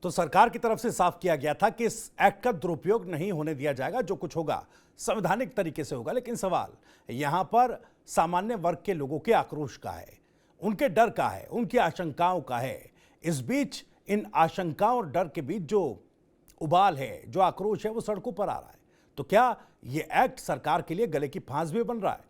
तो सरकार की तरफ से साफ किया गया था कि इस एक्ट का दुरुपयोग नहीं होने दिया जाएगा, जो कुछ होगा संवैधानिक तरीके से होगा। लेकिन सवाल यहां पर सामान्य वर्ग के लोगों के आक्रोश का है, उनके डर का है, उनकी आशंकाओं का है। इस बीच इन आशंकाओं और डर के बीच जो उबाल है, जो आक्रोश है, वो सड़कों पर आ रहा है। तो क्या ये एक्ट सरकार के लिए गले की फांस भी बन रहा है?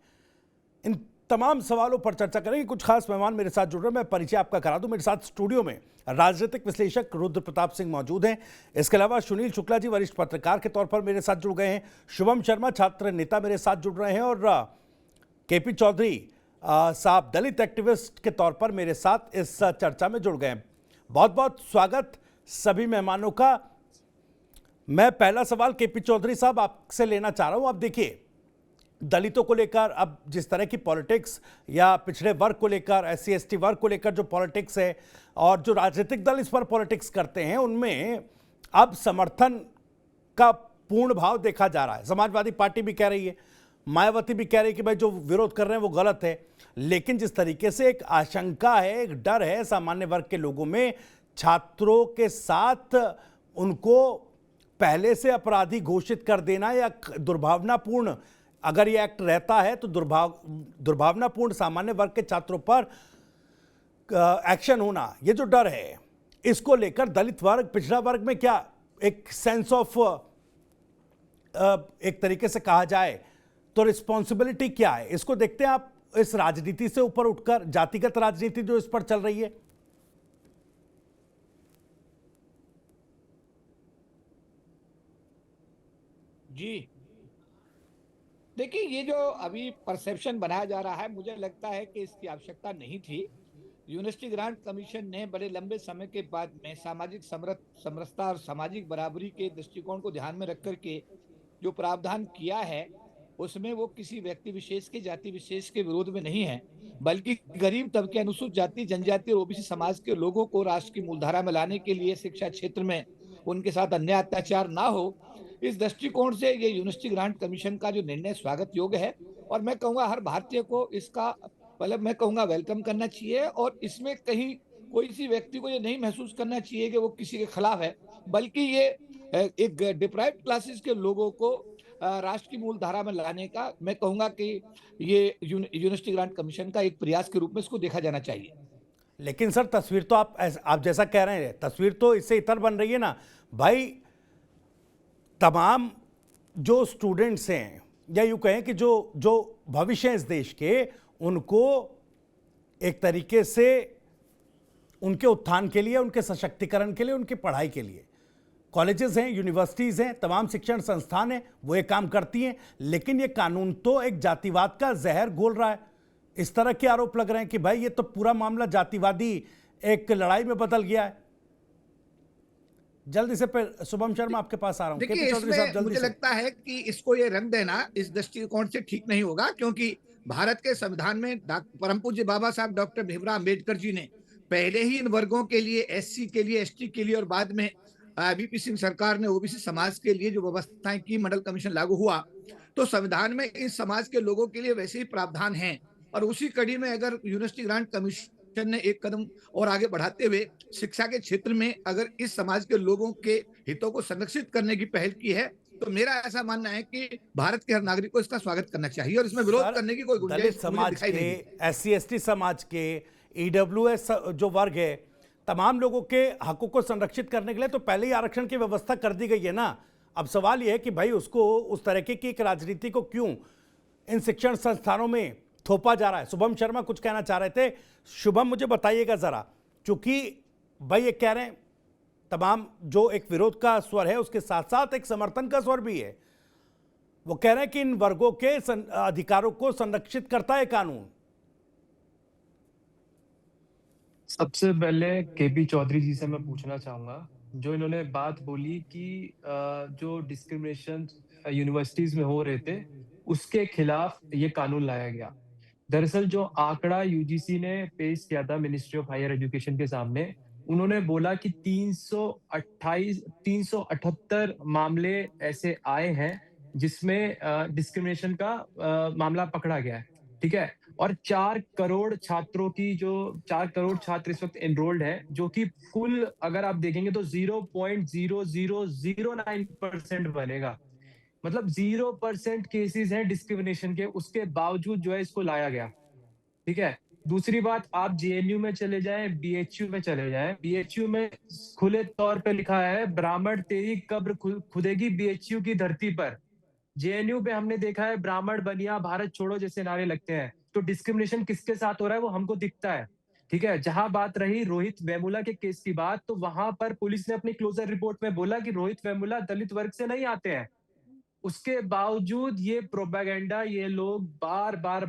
इन तमाम सवालों पर चर्चा करेंगे। कुछ खास मेहमान मेरे साथ जुड़ रहे हैं, मैं परिचय आपका करा दूं। मेरे साथ स्टूडियो में राजनीतिक विश्लेषक रुद्र प्रताप सिंह मौजूद हैं। इसके अलावा सुनील शुक्ला जी वरिष्ठ पत्रकार के तौर पर मेरे साथ जुड़ गए हैं। शुभम शर्मा छात्र नेता मेरे साथ जुड़ रहे हैं और केपी चौधरी साहब दलित एक्टिविस्ट के तौर पर मेरे साथ इस चर्चा में जुड़ गए हैं। बहुत बहुत स्वागत सभी मेहमानों का। मैं पहला सवाल केपी चौधरी साहब आपसे लेना चाह रहा हूं। आप देखिए, दलितों को लेकर अब जिस तरह की पॉलिटिक्स या पिछड़े वर्ग को लेकर, SC ST वर्ग को लेकर जो पॉलिटिक्स है और जो राजनीतिक दल इस पर पॉलिटिक्स करते हैं, उनमें अब समर्थन का पूर्ण भाव देखा जा रहा है। समाजवादी पार्टी भी कह रही है, मायावती भी कह रही है कि भाई जो विरोध कर रहे हैं वो गलत है। लेकिन जिस तरीके से एक आशंका है, एक डर है सामान्य वर्ग के लोगों में, छात्रों के साथ उनको पहले से अपराधी घोषित कर देना या दुर्भावनापूर्ण, अगर ये एक्ट रहता है तो दुर्भावनापूर्ण सामान्य वर्ग के छात्रों पर एक्शन होना, ये जो डर है, इसको लेकर दलित वर्ग, पिछड़ा वर्ग में क्या एक सेंस ऑफ, एक तरीके से कहा जाए तो रिस्पॉन्सिबिलिटी क्या है? इसको देखते हैं आप इस राजनीति से ऊपर उठकर, जातिगत राजनीति जो इस पर चल रही है। जी, देखिए, ये जो अभी परसेप्शन बनाया जा रहा है, मुझे लगता है कि इसकी आवश्यकता नहीं थी। यूनिवर्सिटी ग्रांट कमीशन ने बड़े लंबे समय के बाद में सामाजिक समरसता और सामाजिक बराबरी के दृष्टिकोण को ध्यान में रख करके जो प्रावधान किया है, उसमें वो किसी व्यक्ति विशेष के, जाति विशेष के विरोध में नहीं है, बल्कि गरीब तबके, अनुसूचित जाति, जनजाति और ओबीसी समाज के लोगों को राष्ट्र की मूलधारा में लाने के लिए, शिक्षा क्षेत्र में उनके साथ अन्याय अत्याचार ना हो, इस दृष्टिकोण से ये यूनिवर्सिटी ग्रांट कमीशन का जो निर्णय स्वागत योग्य है। और मैं कहूँगा हर भारतीय को इसका, मतलब मैं कहूँगा, वेलकम करना चाहिए। और इसमें कहीं कोई सी व्यक्ति को ये नहीं महसूस करना चाहिए कि वो किसी के खिलाफ है, बल्कि ये एक डिप्राइव्ड क्लासेस के लोगों को राष्ट्र की मूल धारा में लाने का, मैं कहूँगा कि ये यूनिवर्सिटी ग्रांट कमीशन का एक प्रयास के रूप में इसको देखा जाना चाहिए। लेकिन सर, तस्वीर तो आप जैसा कह रहे हैं, तस्वीर तो इससे इतर बन रही है ना भाई। तमाम जो स्टूडेंट्स हैं, या यूं कहें कि जो जो भविष्य है इस देश के, उनको एक तरीके से उनके उत्थान के लिए, उनके सशक्तिकरण के लिए, उनकी पढ़ाई के लिए कॉलेजेस हैं, यूनिवर्सिटीज़ हैं, तमाम शिक्षण संस्थान हैं, वो ये काम करती हैं। लेकिन ये कानून तो एक जातिवाद का जहर घोल रहा है। इस तरह के आरोप लग रहे हैं कि भाई ये तो पूरा मामला जातिवादी एक लड़ाई में बदल गया है। जल्दी से शुभम शर्मा आपके पास आ रहा हूं। देखिए, इसमें मुझे लगता है कि इसको ये रंग देना इस दृष्टिकोण से ठीक नहीं होगा, क्योंकि भारत के संविधान में परम पूज्य बाबा साहब डॉक्टर भीमराव अम्बेडकर जी ने पहले ही इन वर्गों के लिए, SC के लिए, ST के लिए, और बाद में VP सिंह सरकार ने OBC समाज के लिए जो व्यवस्थाएं की, मंडल कमीशन लागू हुआ, तो संविधान में इस समाज के लोगों के लिए वैसे ही प्रावधान हैं। और उसी कड़ी में अगर यूनिवर्सिटी ग्रांट कमीशन ने एक कदम और आगे बढ़ाते हुए शिक्षा के क्षेत्र में अगर इस समाज के लोगों के हितों को संरक्षित करने की पहल की है, तो मेरा ऐसा मानना है कि भारत के हर नागरिक को इसका स्वागत करना चाहिए और इसमें विरोध करने की कोई दलित गुंजाइश मुझे समाज दिखाई नहीं के, देती। SC ST समाज के, EWS जो वर्ग है, तमाम लोगों के हकों को संरक्षित करने के लिए तो पहले ही आरक्षण की व्यवस्था कर दी गई है ना। अब सवाल यह है कि भाई उसको, उस तरीके की एक राजनीति को क्यों इन शिक्षण संस्थानों में थोपा जा रहा है? शुभम शर्मा कुछ कहना चाह रहे थे। शुभम, मुझे बताइएगा जरा, क्योंकि भाई ये कह रहे हैं तमाम जो एक विरोध का स्वर है, उसके साथ साथ एक समर्थन का स्वर भी है। वो कह रहे हैं कि इन वर्गों के अधिकारों को संरक्षित करता है कानून। सबसे पहले केपी चौधरी जी से मैं पूछना चाहूंगा, जो इन्होंने बात बोली कि जो डिस्क्रिमिनेशन यूनिवर्सिटीज में हो रहे थे, उसके खिलाफ ये कानून लाया गया। दरअसल जो आंकड़ा UGC ने पेश किया था मिनिस्ट्री ऑफ हायर एजुकेशन के सामने, उन्होंने बोला कि 378 मामले ऐसे आए हैं जिसमें डिस्क्रिमिनेशन का मामला पकड़ा गया है। ठीक है, और 4 करोड़ छात्रों की जो 4 करोड़ छात्र इस वक्त एनरोल्ड है, जो कि कुल अगर आप देखेंगे तो 0.0009% बनेगा। मतलब 0% केसेस हैं डिस्क्रिमिनेशन के, उसके बावजूद जो है इसको लाया गया। ठीक है। दूसरी बात, आप जेएनयू में चले जाएं, बीएचयू में चले जाएं, बीएचयू में खुले तौर पे लिखा है, ब्राह्मण तेरी कब्र खुदेगी बीएचयू की धरती पर। जेएनयू पे हमने देखा है ब्राह्मण बनिया भारत छोड़ो जैसे नारे लगते हैं। तो डिस्क्रिमिनेशन किसके साथ हो रहा है वो हमको दिखता है। ठीक है। जहां बात रही रोहित वेमुला के केस की बात, तो वहां पर पुलिस ने अपनी क्लोजर रिपोर्ट में बोला कि रोहित वेमुला दलित वर्ग से नहीं आते हैं। उसके बावजूद ये प्रोपेगेंडा ये लोग बार बार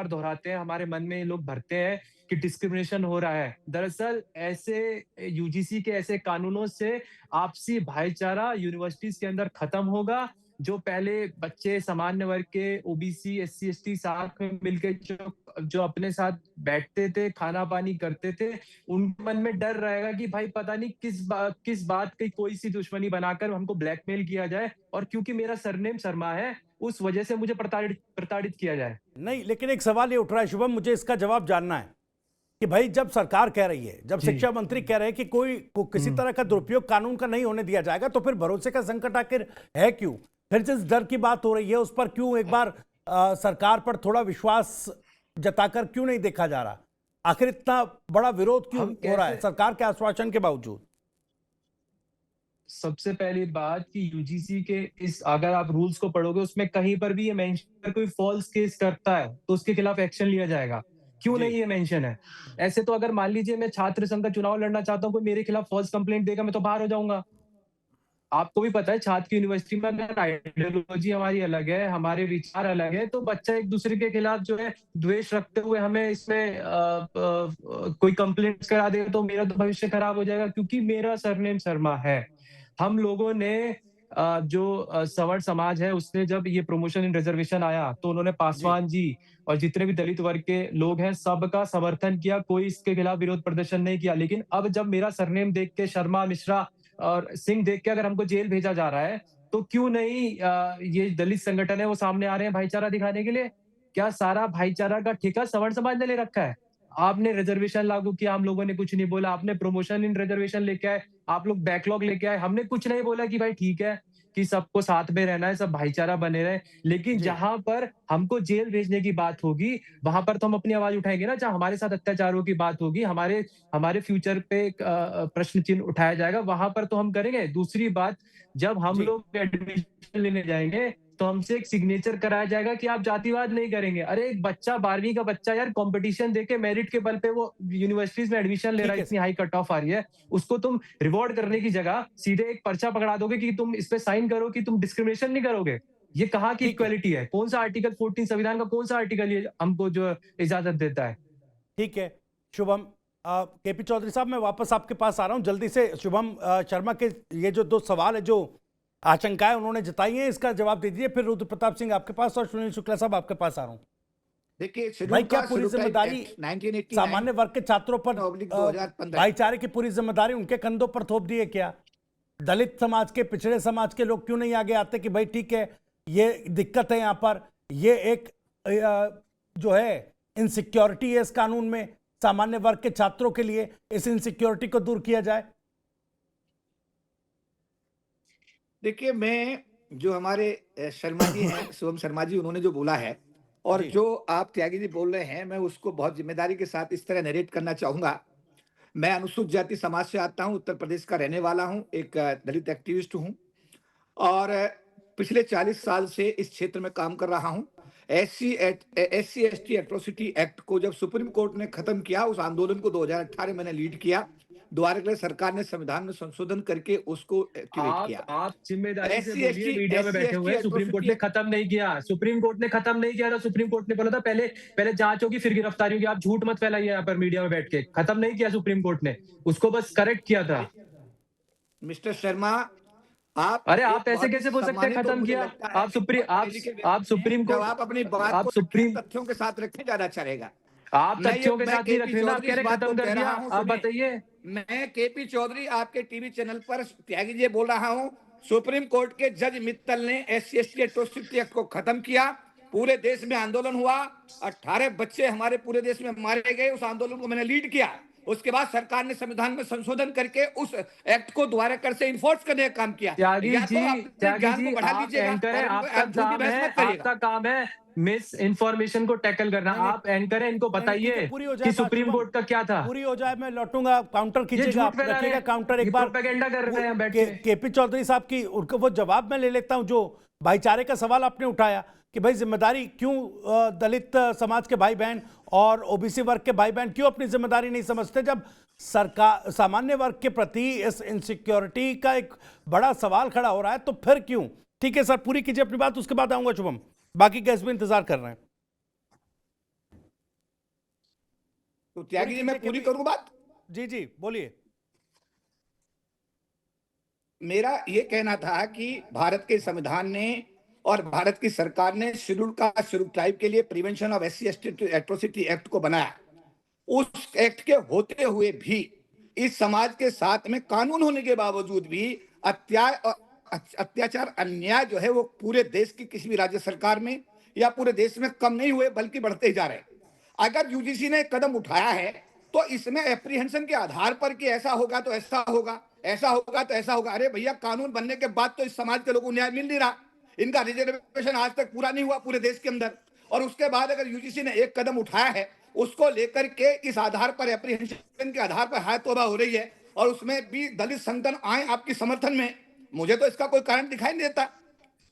दोहराते हैं, हमारे मन में ये लोग भरते हैं कि डिस्क्रिमिनेशन हो रहा है। दरअसल ऐसे यूजीसी के ऐसे कानूनों से आपसी भाईचारा यूनिवर्सिटीज के अंदर खत्म होगा। जो पहले बच्चे सामान्य वर्ग के ओबीसी एससी एसटी साथ में मिलकर जो जो अपने साथ बैठते थे, खाना पानी करते थे, उनके मन में डर रहेगा कि भाई पता नहीं किस बात की कोई सी दुश्मनी बनाकर हमको ब्लैकमेल किया जाए, और क्योंकि मेरा सरनेम शर्मा है उस वजह से मुझे प्रताड़ित किया जाए। नहीं, लेकिन एक सवाल ये उठ रहा है शुभम, मुझे इसका जवाब जानना है कि भाई जब सरकार कह रही है, जब शिक्षा मंत्री कह रहे हैं कि कोई किसी तरह का दुरुपयोग कानून का नहीं होने दिया जाएगा, तो फिर भरोसे का संकट आखिर है क्यों? फिर जिस डर की बात हो रही है उस पर क्यों एक बार सरकार पर थोड़ा विश्वास जताकर क्यों नहीं देखा जा रहा? आखिर इतना बड़ा विरोध क्यों हो रहा है सरकार के आश्वासन के बावजूद? सबसे पहली बात कि यूजीसी के इस अगर आप रूल्स को पढ़ोगे उसमें कहीं पर भी ये मेंशन कोई फॉल्स केस करता है तो उसके खिलाफ एक्शन लिया जाएगा। क्यों नहीं ये मेंशन है? ऐसे तो अगर मान लीजिए मैं छात्र संघ का चुनाव लड़ना चाहता हूँ, कोई मेरे खिलाफ फॉल्स कंप्लेंट देगा, मैं तो बाहर हो जाऊंगा। आपको भी पता है छात्र की यूनिवर्सिटी में अगर आइडियोलॉजी हमारी अलग है, हमारे विचार अलग है, तो बच्चा एक दूसरे के खिलाफ जो है द्वेष रखते हुए हमें इसमें कोई कंप्लेंट करा दे तो मेरा तो भविष्य खराब हो जाएगा, क्योंकि मेरा सरनेम शर्मा है। हम लोगों ने जो सवर्ण समाज है उसने जब ये प्रमोशन इन रिजर्वेशन आया तो उन्होंने पासवान जी और जितने भी दलित वर्ग के लोग हैं सबका समर्थन किया, कोई इसके खिलाफ विरोध प्रदर्शन नहीं किया। लेकिन अब जब मेरा सरनेम देख के शर्मा मिश्रा और सिंह देख के अगर हमको जेल भेजा जा रहा है, तो क्यों नहीं ये दलित संगठन है वो सामने आ रहे हैं भाईचारा दिखाने के लिए? क्या सारा भाईचारा का ठेका सवर्ण समाज ने ले रखा है? आपने रिजर्वेशन लागू किया, हम लोगों ने कुछ नहीं बोला। आपने प्रमोशन इन रिजर्वेशन लेके आए, आप लोग बैकलॉग लेके आए, हमने कुछ नहीं बोला कि भाई ठीक है कि सबको साथ में रहना है, सब भाईचारा बने रहे। लेकिन जहां पर हमको जेल भेजने की बात होगी वहां पर तो हम अपनी आवाज उठाएंगे ना। जहां हमारे साथ अत्याचारों की बात होगी, हमारे हमारे फ्यूचर पे एक प्रश्न चिन्ह उठाया जाएगा, वहां पर तो हम करेंगे। दूसरी बात, जब हम लोग एडमिशन लेने जाएंगे तो हमसे एक सिग्नेचर कराया जाएगा कि आप जातिवाद नहीं करेंगे। अरे एक बच्चा 12वीं का बच्चा यार कंपटीशन देके मेरिट के बल पे वो यूनिवर्सिटीज में एडमिशन ले रहा है, इतनी हाई कट ऑफ आ रही है, उसको तुम रिवॉर्ड करने की जगह सीधे एक पर्चा पकड़ा दोगे कि तुम इस पे साइन करो कि तुम डिस्क्रिमिनेशन नहीं करोगे। ये कहाँ की इक्वालिटी है? कौन सा आर्टिकल 14 संविधान का कौन सा आर्टिकल ये हमको जो इजाजत देता है? ठीक है शुभम, केपी चौधरी साहब मैं वापस आपके पास आ रहा हूं जल्दी से। शुभम शर्मा के ये जो दो सवाल है, जो आशंकाएं उन्होंने जताई हैं, इसका जवाब दे दीजिए, फिर रुद्र प्रताप सिंह आपके पास और सुनील शुक्ला साहब आपके पास आ रहा हूं। देखिए भाई क्या पूरी जिम्मेदारी सामान्य वर्ग के छात्रों पर, भाईचारे की पूरी जिम्मेदारी उनके कंधों पर थोप दी है क्या? दलित समाज के, पिछड़े समाज के लोग क्यों नहीं आगे आते कि भाई ठीक है ये दिक्कत है, यहाँ पर ये एक जो है इनसिक्योरिटी है इस कानून में, सामान्य वर्ग के छात्रों के लिए इस इनसिक्योरिटी को दूर किया जाए? देखिए, मैं जो हमारे शर्मा जी हैं, शुभम शर्मा जी, उन्होंने जो बोला है और जो आप त्यागी जी बोल रहे हैं, मैं उसको बहुत जिम्मेदारी के साथ इस तरह नरेट करना चाहूंगा। मैं अनुसूचित जाति समाज से आता हूं, उत्तर प्रदेश का रहने वाला हूं, एक दलित एक्टिविस्ट हूं और पिछले 40 साल से इस क्षेत्र में काम कर रहा हूं। एससी एसटी एट्रोसिटी एक्ट को जब सुप्रीम कोर्ट ने खत्म किया, उस आंदोलन को 2018 मैंने लीड किया। दोबारा के लिए सरकार ने संविधान में संशोधन करके उसको एक्टिवेट किया। आप जिम्मेदारी से बोलिए, मीडिया में बैठे हुए हैं। सुप्रीम कोर्ट ने खत्म नहीं किया, सुप्रीम कोर्ट ने खत्म नहीं किया था। सुप्रीम कोर्ट ने बोला था पहले जांच होगी फिर गिरफ्तारी होगी। आप झूठ मत फैलाइए यहाँ पर मीडिया में बैठ के। खत्म नहीं किया सुप्रीम कोर्ट ने, उसको बस करेक्ट किया था। मिस्टर शर्मा, आप अरे आप ऐसे कैसे बोल सकते हैं खत्म किया? आप सुप्रीम कोर्ट, आप अपनी बात आप सुप्रीम तथ्यों के साथ रखें, ज्यादा अच्छा रहेगा। आप तथ्यों के साथ ही रख रहे हैं, आप कह रहे खत्म कर दिया। आप बताइए। मैं केपी चौधरी आपके टीवी चैनल पर त्यागी जी बोल रहा हूं। सुप्रीम कोर्ट के जज मित्तल ने एससी एसटी एट्रोसिटी एक्ट को खत्म किया, पूरे देश में आंदोलन हुआ, 18 बच्चे हमारे पूरे देश में मारे गए, उस आंदोलन को मैंने लीड किया। उसके बाद सरकार ने संविधान में संशोधन करके उस एक्ट को दोबारा कर से इन्फोर्स करने का काम किया। त्यागी या जी, तो आप अपने ज्ञान को बढ़ा आप लीजिएगा एंकर हैं, और आपका आप झूठी काम बहस है, मत करिएगा। आपका काम है मिस इन्फॉर्मेशन को टैकल करना। नहीं, आप एंकर हैं, इनको ठीक बताइए है, पूरी हो जाए कि बात, सुप्रीम शुभम। कोर्ट का क्या था। पूरी हो जाए, मैं लौटूंगा, काउंटर ये कीजिएगा, झूठ आप फैला रहे रखिएगा हैं, काउंटर एक ये बार। प्रोपेगेंडा कर रहे हैं बैठ के। केपी चौधरी साहब की उनका वो जवाब मैं ले लेता हूं, जो भाईचारे का सवाल आपने उठाया कि भाई जिम्मेदारी क्यों दलित समाज के भाई बहन और ओबीसी वर्ग के भाई बहन क्यों अपनी जिम्मेदारी नहीं समझते, जब सरकार सामान्य वर्ग के प्रति इस इनसिक्योरिटी का एक बड़ा सवाल खड़ा हो रहा है, तो फिर क्यों। ठीक है सर, पूरी कीजिए अपनी बात, उसके बाद आऊंगा शुभम, बाकी गेस्ट भी इंतजार कर रहे हैं। तो त्यागी जी मैं पूरी करूं बात। जी जी बोलिए। मेरा ये कहना था कि भारत के संविधान ने और भारत की सरकार ने शेड्यूल ट्राइब के लिए prevention of SC ST atrocity act को बनाया। उस एक्ट के होते हुए भी इस समाज के साथ में कानून होने के बावजूद भी अत्याचार अन्याय जो है वो पूरे देश की किसी भी राज्य सरकार में या पूरे देश में कम नहीं हुए, बल्कि बढ़ते ही जा रहे हैं। अगर यूजीसी ने कदम उठाया है तो इसमें एप्रीहेंशन के आधार पर कि ऐसा होगा तो ऐसा होगा, ऐसा होगा तो ऐसा होगा। अरे भैया, कानून बनने के बाद तो इस समाज के लोगों को न्याय मिल नहीं रहा, इनका रिजर्वेशन आज तक पूरा नहीं हुआ पूरे देश के अंदर। और उसके बाद अगर यूजीसी ने एक कदम उठाया है, उसको लेकर के इस आधार पर एप्रीहेंशन के आधार पर हाय तौबा हो रही है और उसमें भी दलित संगठन आए आपकी समर्थन में, मुझे तो इसका कोई कारण दिखाई नहीं देता।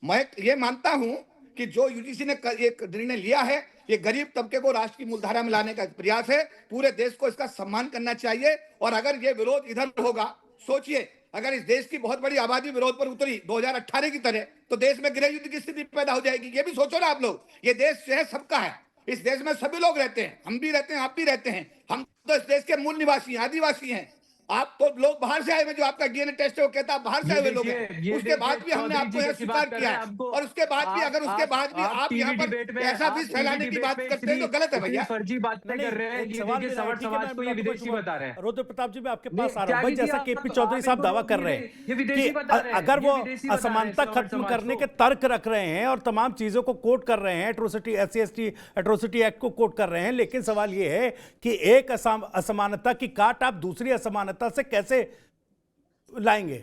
मैं ये मानता हूं कि जो यूजीसी ने एक निर्णय लिया है, ये गरीब तबके को राष्ट्र की मूलधारा में लाने का प्रयास है। पूरे देश को इसका सम्मान करना चाहिए। और अगर ये विरोध इधर होगा, सोचिए अगर इस देश की बहुत बड़ी आबादी विरोध पर उतरी 2018 की तरह, तो देश में गृह युद्ध की स्थिति पैदा हो जाएगी। ये भी सोचो ना आप लोग, ये देश जो है सबका है, इस देश में सभी लोग रहते हैं, हम भी रहते हैं, आप भी रहते हैं, हम तो इस देश के मूल निवासी हैं, आदिवासी हैं। आप तो लोग बाहर से आए हुए, जो आपका डीएनए टेस्ट है वो कहता है बाहर से आए हुए लोग हैं। उसके बाद भी हमने आपको यह स्वीकार किया है, और उसके बाद भी अगर उसके बाद भी आप यहाँ पर ऐसा विष फैलाने की बात करते हैं तो गलत है भैया। फर्जी बातें कर रहे हैं, ये समाज को ये विदेशी बता रहे हैं। रुद्र प्रताप जी, मैं आपके पास आ रहा हूं भाई, जैसा केपी चौधरी साहब दावा कर रहे हैं कि अगर वो असमानता खत्म करने के तर्क रख रहे हैं और तमाम चीजों को कोट कर रहे हैं, atrocity SC ST atrocity act को कोट कर रहे हैं, लेकिन सवाल ये है कि एक असमानता की काट आप दूसरी असमानता से कैसे लाएंगे।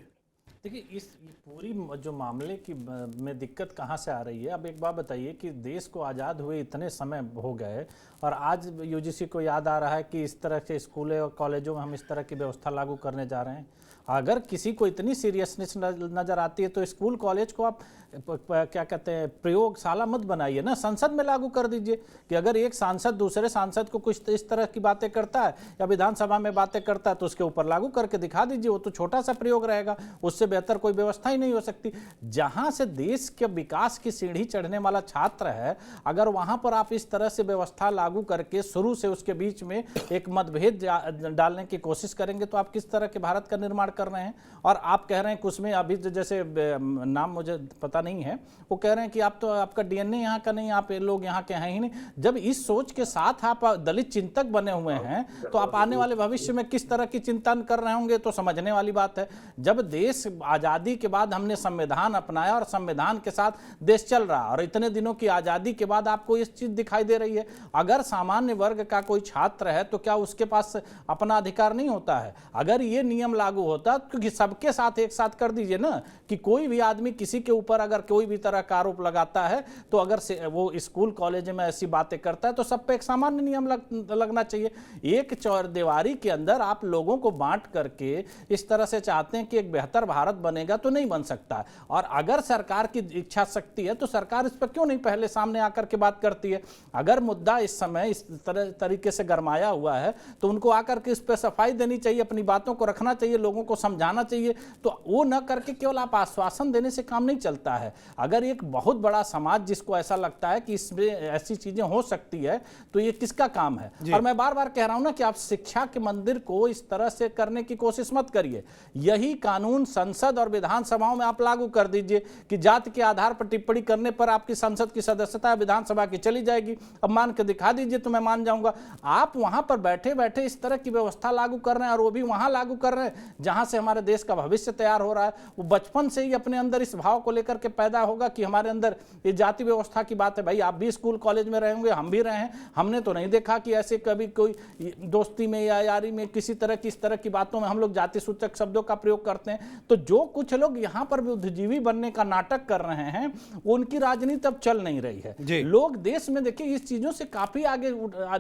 देखिए, इस पूरी जो मामले की में दिक्कत कहाँ से आ रही है। अब एक बात बताइए कि देश को आज़ाद हुए इतने समय हो गए और आज यूजीसी को याद आ रहा है कि इस तरह के स्कूलों और कॉलेजों में हम इस तरह की व्यवस्था लागू करने जा रहे हैं। अगर किसी को इतनी सीरियसनेस नज़र आती है तो स्कूल कॉलेज को आप क्या कहते हैं, प्रयोगशाला मत बनाइए ना, संसद में लागू कर दीजिए कि अगर एक सांसद दूसरे सांसद को कुछ इस तरह की बातें करता है या विधानसभा में बातें करता है तो उसके ऊपर लागू करके दिखा दीजिए। वो तो छोटा सा प्रयोग रहेगा, उससे बेहतर कोई व्यवस्था ही नहीं हो सकती। जहां से देश के विकास की सीढ़ी चढ़ने वाला छात्र है, अगर वहां पर आप इस तरह से व्यवस्था लागू करके शुरू से उसके बीच में एक मतभेद डालने की कोशिश करेंगे तो आप किस तरह के भारत का निर्माण कर रहे हैं। और आप कह रहे हैं कि उसमें अभी जैसे नाम मुझे पता नहीं है, वो कह रहे हैं कि आप तो आपका डीएनए यहाँ का नहीं, आप लोग यहाँ के हैं ही नहीं। जब इस सोच के साथ आप दलित चिंतक बने हुए हैं तो आप आने वाले भविष्य में किस तरह की चिंता कर रहे होंगे, तो समझने वाली बात है। जब देश आज़ादी के बाद हमने संविधान अपनाया और संविधान के साथ देश चल रहा, और इतने दिनों की आज़ादी के बाद आपको इस चीज़ दिखाई दे रही है। अगर सामान्य वर्ग का कोई छात्र है तो क्या उसके पास अपना अधिकार नहीं होता है? अगर ये नियम लागू होता तो सबके साथ एक साथ कर दीजिए ना, कि कोई भी आदमी किसी के ऊपर अगर कोई भी तरह का आरोप लगाता है तो अगर वो स्कूल कॉलेज में ऐसी बातें करता है तो सब पे एक सामान्य नियम लगना चाहिए। एक चौरदीवारी के अंदर आप लोगों को बांट करके इस तरह से चाहते हैं कि एक बेहतर भारत बनेगा, तो नहीं बन सकता। और अगर सरकार की इच्छा शक्ति है तो सरकार इस पर क्यों नहीं पहले सामने आकर के बात करती है। अगर मुद्दा इस समय इस तरीके से गरमाया हुआ है तो उनको आकर के इस पर सफाई देनी चाहिए, अपनी बातों को रखना चाहिए, लोगों को समझाना चाहिए। तो वो न करके केवल आप आश्वासन देने से काम नहीं चलता है। अगर एक बहुत बड़ा समाज जिसको ऐसा लगता है कि इसमें ऐसी चीजें हो सकती है तो ये किसका काम है। और मैं बार बार कह रहा हूं ना कि आप शिक्षा के मंदिर को इस तरह से करने की कोशिश मत करिए। यही कानून संसद और विधानसभाओं में आप लागू कर दीजिए कि जाति के आधार पर टिप्पणी करने पर आपकी संसद की सदस्यता विधानसभा की चली जाएगी। अब मान के दिखा दीजिए तो मैं मान जाऊंगा। आप वहां पर बैठे बैठे इस तरह की व्यवस्था लागू कर रहे हैं, और वो भी वहां लागू कर रहे हैं जहां कहाँ से हमारे देश का भविष्य तैयार हो रहा है। वो बचपन से ही अपने अंदर इस भाव को लेकर के पैदा होगा कि हमारे अंदर ये जाति व्यवस्था की बात है। भाई आप भी स्कूल कॉलेज में रहे होंगे, हम भी रहे हैं, हमने तो नहीं देखा कि ऐसे कभी कोई दोस्ती में या यारी में किसी तरह की इस तरह की बातों में हम लोग जाति सूचक शब्दों का प्रयोग करते हैं। तो जो कुछ लोग यहाँ पर बुद्धिजीवी बनने का नाटक कर रहे हैं, वो उनकी राजनीति अब चल नहीं रही है। लोग देश में देखिए इस चीजों से काफी आगे,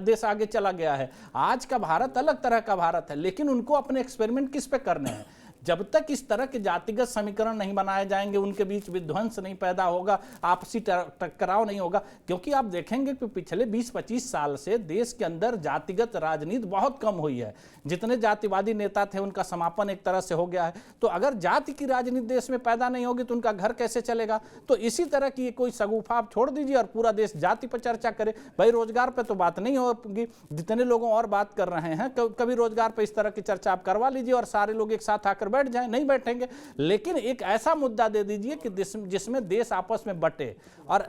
देश आगे चला गया है। आज का भारत अलग तरह का भारत है, लेकिन उनको अपने एक्सपेरिमेंट किस पे करने हैं? जब तक इस तरह के जातिगत समीकरण नहीं बनाए जाएंगे, उनके बीच विध्वंस नहीं पैदा होगा, आपसी टकराव नहीं होगा। क्योंकि आप देखेंगे कि पिछले 20-25 साल से देश के अंदर जातिगत राजनीति बहुत कम हुई है। जितने जातिवादी नेता थे उनका समापन एक तरह से हो गया है। तो अगर जाति की राजनीति देश में पैदा नहीं होगी तो उनका घर कैसे चलेगा? तो इसी तरह की कोई सगुफा आप छोड़ दीजिए और पूरा देश जाति पर चर्चा करे। भाई रोजगार पर तो बात नहीं होगी, जितने लोगों और बात कर रहे हैं, कभी रोजगार पर इस तरह की चर्चा आप करवा लीजिए और सारे लोग एक साथ आकर बैठ जाएं, नहीं बैठेंगे। लेकिन एक ऐसा मुद्दा दे दीजिए कि जिसमें देश आपस में बटे, और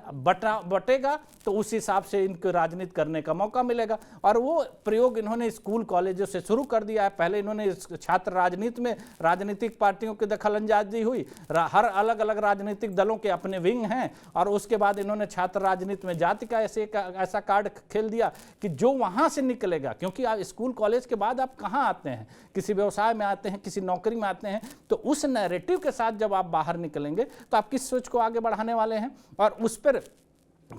बटेगा तो उस हिसाब से इनको राजनीति करने का मौका मिलेगा। और वो प्रयोग इन्होंने स्कूल कॉलेजों से शुरू कर दिया है। पहले इन्होंने छात्र राजनीति में राजनीतिक पार्टियों की दखलंदाजी हुई, हर अलग अलग राजनीतिक दलों के अपने विंग हैं, और उसके बाद इन्होंने छात्र राजनीति में जाति का ऐसा कार्ड खेल दिया कि जो वहां से निकलेगा, क्योंकि आप स्कूल कॉलेज के बाद आप कहाँ आते हैं? किसी व्यवसाय में आते हैं, किसी नौकरी में आते हैं। तो उस नैरेटिव के साथ जब आप बाहर निकलेंगे तो आप किस सोच को आगे बढ़ाने वाले हैं? और उस पर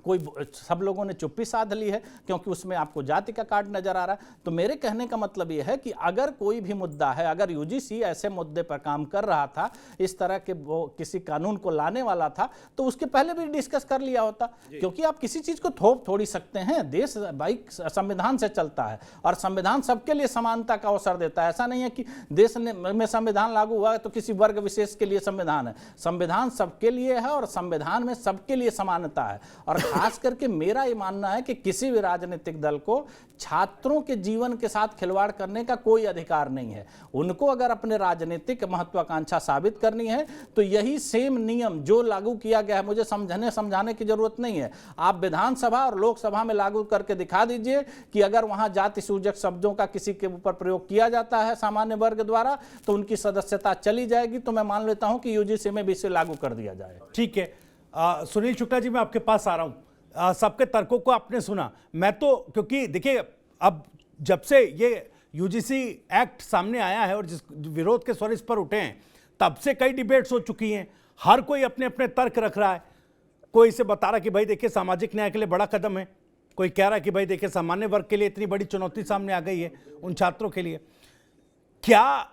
कोई, सब लोगों ने चुप्पी साध ली है क्योंकि उसमें आपको जाति का कार्ड नजर आ रहा है। तो मेरे कहने का मतलब यह है कि अगर कोई भी मुद्दा है, अगर यूजीसी ऐसे मुद्दे पर काम कर रहा था, इस तरह के वो किसी कानून को लाने वाला था, तो उसके पहले भी डिस्कस कर लिया होता। क्योंकि आप किसी चीज को थोप थोड़ी सकते हैं। देश भाई संविधान से चलता है और संविधान सबके लिए समानता का अवसर देता है। ऐसा नहीं है कि देश में संविधान लागू हुआ है तो किसी वर्ग विशेष के लिए संविधान है। संविधान सबके लिए है और संविधान में सबके लिए समानता है। और खास करके मेरा ये मानना है कि किसी भी राजनीतिक दल को छात्रों के जीवन के साथ खिलवाड़ करने का कोई अधिकार नहीं है। उनको अगर अपने राजनीतिक महत्वाकांक्षा साबित करनी है तो यही सेम नियम जो लागू किया गया है, मुझे समझाने की जरूरत नहीं है। आप विधानसभा और लोकसभा में लागू करके दिखा दीजिए कि अगर वहां जाति सूचक शब्दों का किसी के ऊपर प्रयोग किया जाता है सामान्य वर्ग द्वारा तो उनकी सदस्यता चली जाएगी। तो मैं मान लेता हूं कि यूजीसी में भी इसे लागू कर दिया जाए। ठीक है, सुनील शुक्ला जी, मैं आपके पास आ रहा हूं। सबके तर्कों को आपने सुना। मैं तो, क्योंकि देखिए अब जब से ये यूजीसी एक्ट सामने आया है और जिस विरोध के स्वर इस पर उठे हैं, तब से कई डिबेट्स हो चुकी हैं। हर कोई अपने अपने तर्क रख रहा है। कोई इसे बता रहा कि भाई देखिए सामाजिक न्याय के लिए बड़ा कदम है, कोई कह रहा है कि भाई देखिए सामान्य वर्ग के लिए इतनी बड़ी चुनौती सामने आ गई है उन छात्रों के लिए। क्या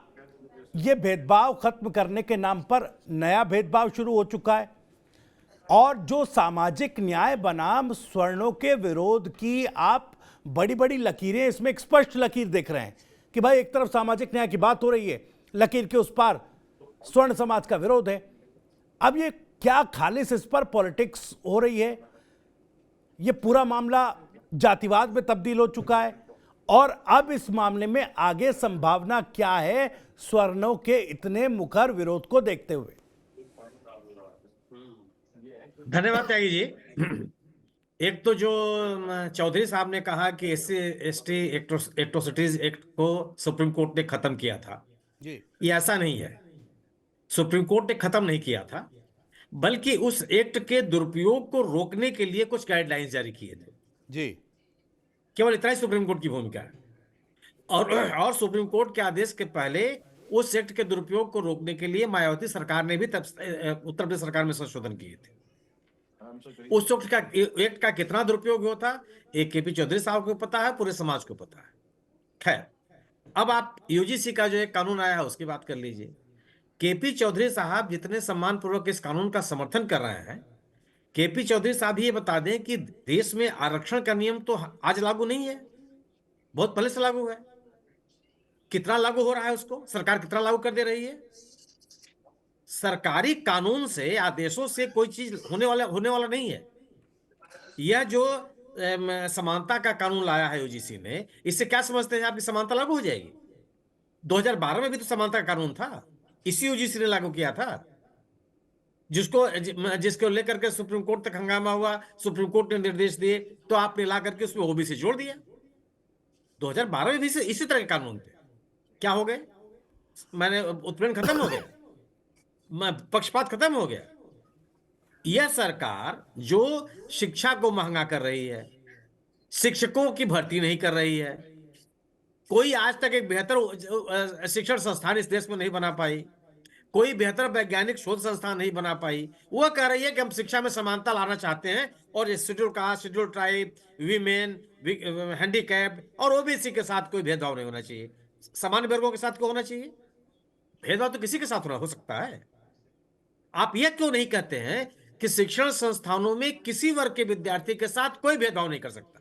ये भेदभाव खत्म करने के नाम पर नया भेदभाव शुरू हो चुका है? और जो सामाजिक न्याय बनाम स्वर्णों के विरोध की आप बड़ी बड़ी लकीरें, इसमें एक स्पष्ट लकीर देख रहे हैं कि भाई एक तरफ सामाजिक न्याय की बात हो रही है, लकीर के उस पार स्वर्ण समाज का विरोध है। अब ये क्या खालिस इस पर पॉलिटिक्स हो रही है? ये पूरा मामला जातिवाद में तब्दील हो चुका है और अब इस मामले में आगे संभावना क्या है स्वर्णों के इतने मुखर विरोध को देखते हुए? धन्यवाद त्यागी जी। एक तो जो चौधरी साहब ने कहा कि SC/ST एट्रोसिटीज एक्ट को सुप्रीम कोर्ट ने खत्म किया था जी, ये ऐसा नहीं है। सुप्रीम कोर्ट ने खत्म नहीं किया था, बल्कि उस एक्ट के दुरुपयोग को रोकने के लिए कुछ गाइडलाइंस जारी किए थे जी। केवल इतना ही सुप्रीम कोर्ट की भूमिका है। और सुप्रीम कोर्ट के आदेश के पहले उस एक्ट के दुरुपयोग को रोकने के लिए मायावती सरकार ने भी तब उत्तर प्रदेश सरकार में संशोधन किए थे। उस एक्ट का कितना दुरुपयोग होता एक KP चौधरी साहब को पता है, पूरे समाज को पता है। खैर, अब आप यूजीसी का जो एक कानून आया है उसकी बात कर लीजिए। KP चौधरी साहब जितने सम्मानपूर्वक इस कानून का समर्थन कर रहे हैं, KP चौधरी साहब ये बता दें कि देश में आरक्षण का नियम तो आज लागू नहीं है, बहुत पहले से लागू है। कितना लागू हो रहा है उसको सरकार कितना लागू कर दे रही है? सरकारी कानून से, आदेशों से कोई चीज होने वाला नहीं है। यह जो समानता का कानून लाया है यूजीसी ने, इससे क्या समझते हैं आपकी समानता लागू हो जाएगी? 2012 में भी तो समानता का कानून था, इसी यूजीसी ने लागू किया था, जिसको लेकर के सुप्रीम कोर्ट तक हंगामा हुआ। सुप्रीम कोर्ट ने निर्देश दिए तो आपने ला करके उसमें OBC जोड़ दिया। 2012 में भी इसी तरह के कानून थे। क्या हो गए? मैंने उत्पीड़न खत्म हो गया, पक्षपात खत्म हो गया। यह सरकार जो शिक्षा को महंगा कर रही है, शिक्षकों की भर्ती नहीं कर रही है, कोई आज तक एक बेहतर शिक्षण संस्थान इस देश में नहीं बना पाई, कोई बेहतर वैज्ञानिक शोध संस्थान नहीं बना पाई, वह कह रही है कि हम शिक्षा में समानता लाना चाहते हैं और schedule caste, schedule tribe, women, handicap और ओबीसी के साथ कोई भेदभाव नहीं होना चाहिए। सामान्य वर्गों के साथ क्यों होना चाहिए? भेदभाव तो किसी के साथ हो सकता है। आप यह क्यों नहीं कहते हैं कि शिक्षण संस्थानों में किसी वर्ग के विद्यार्थी के साथ कोई भेदभाव नहीं कर सकता?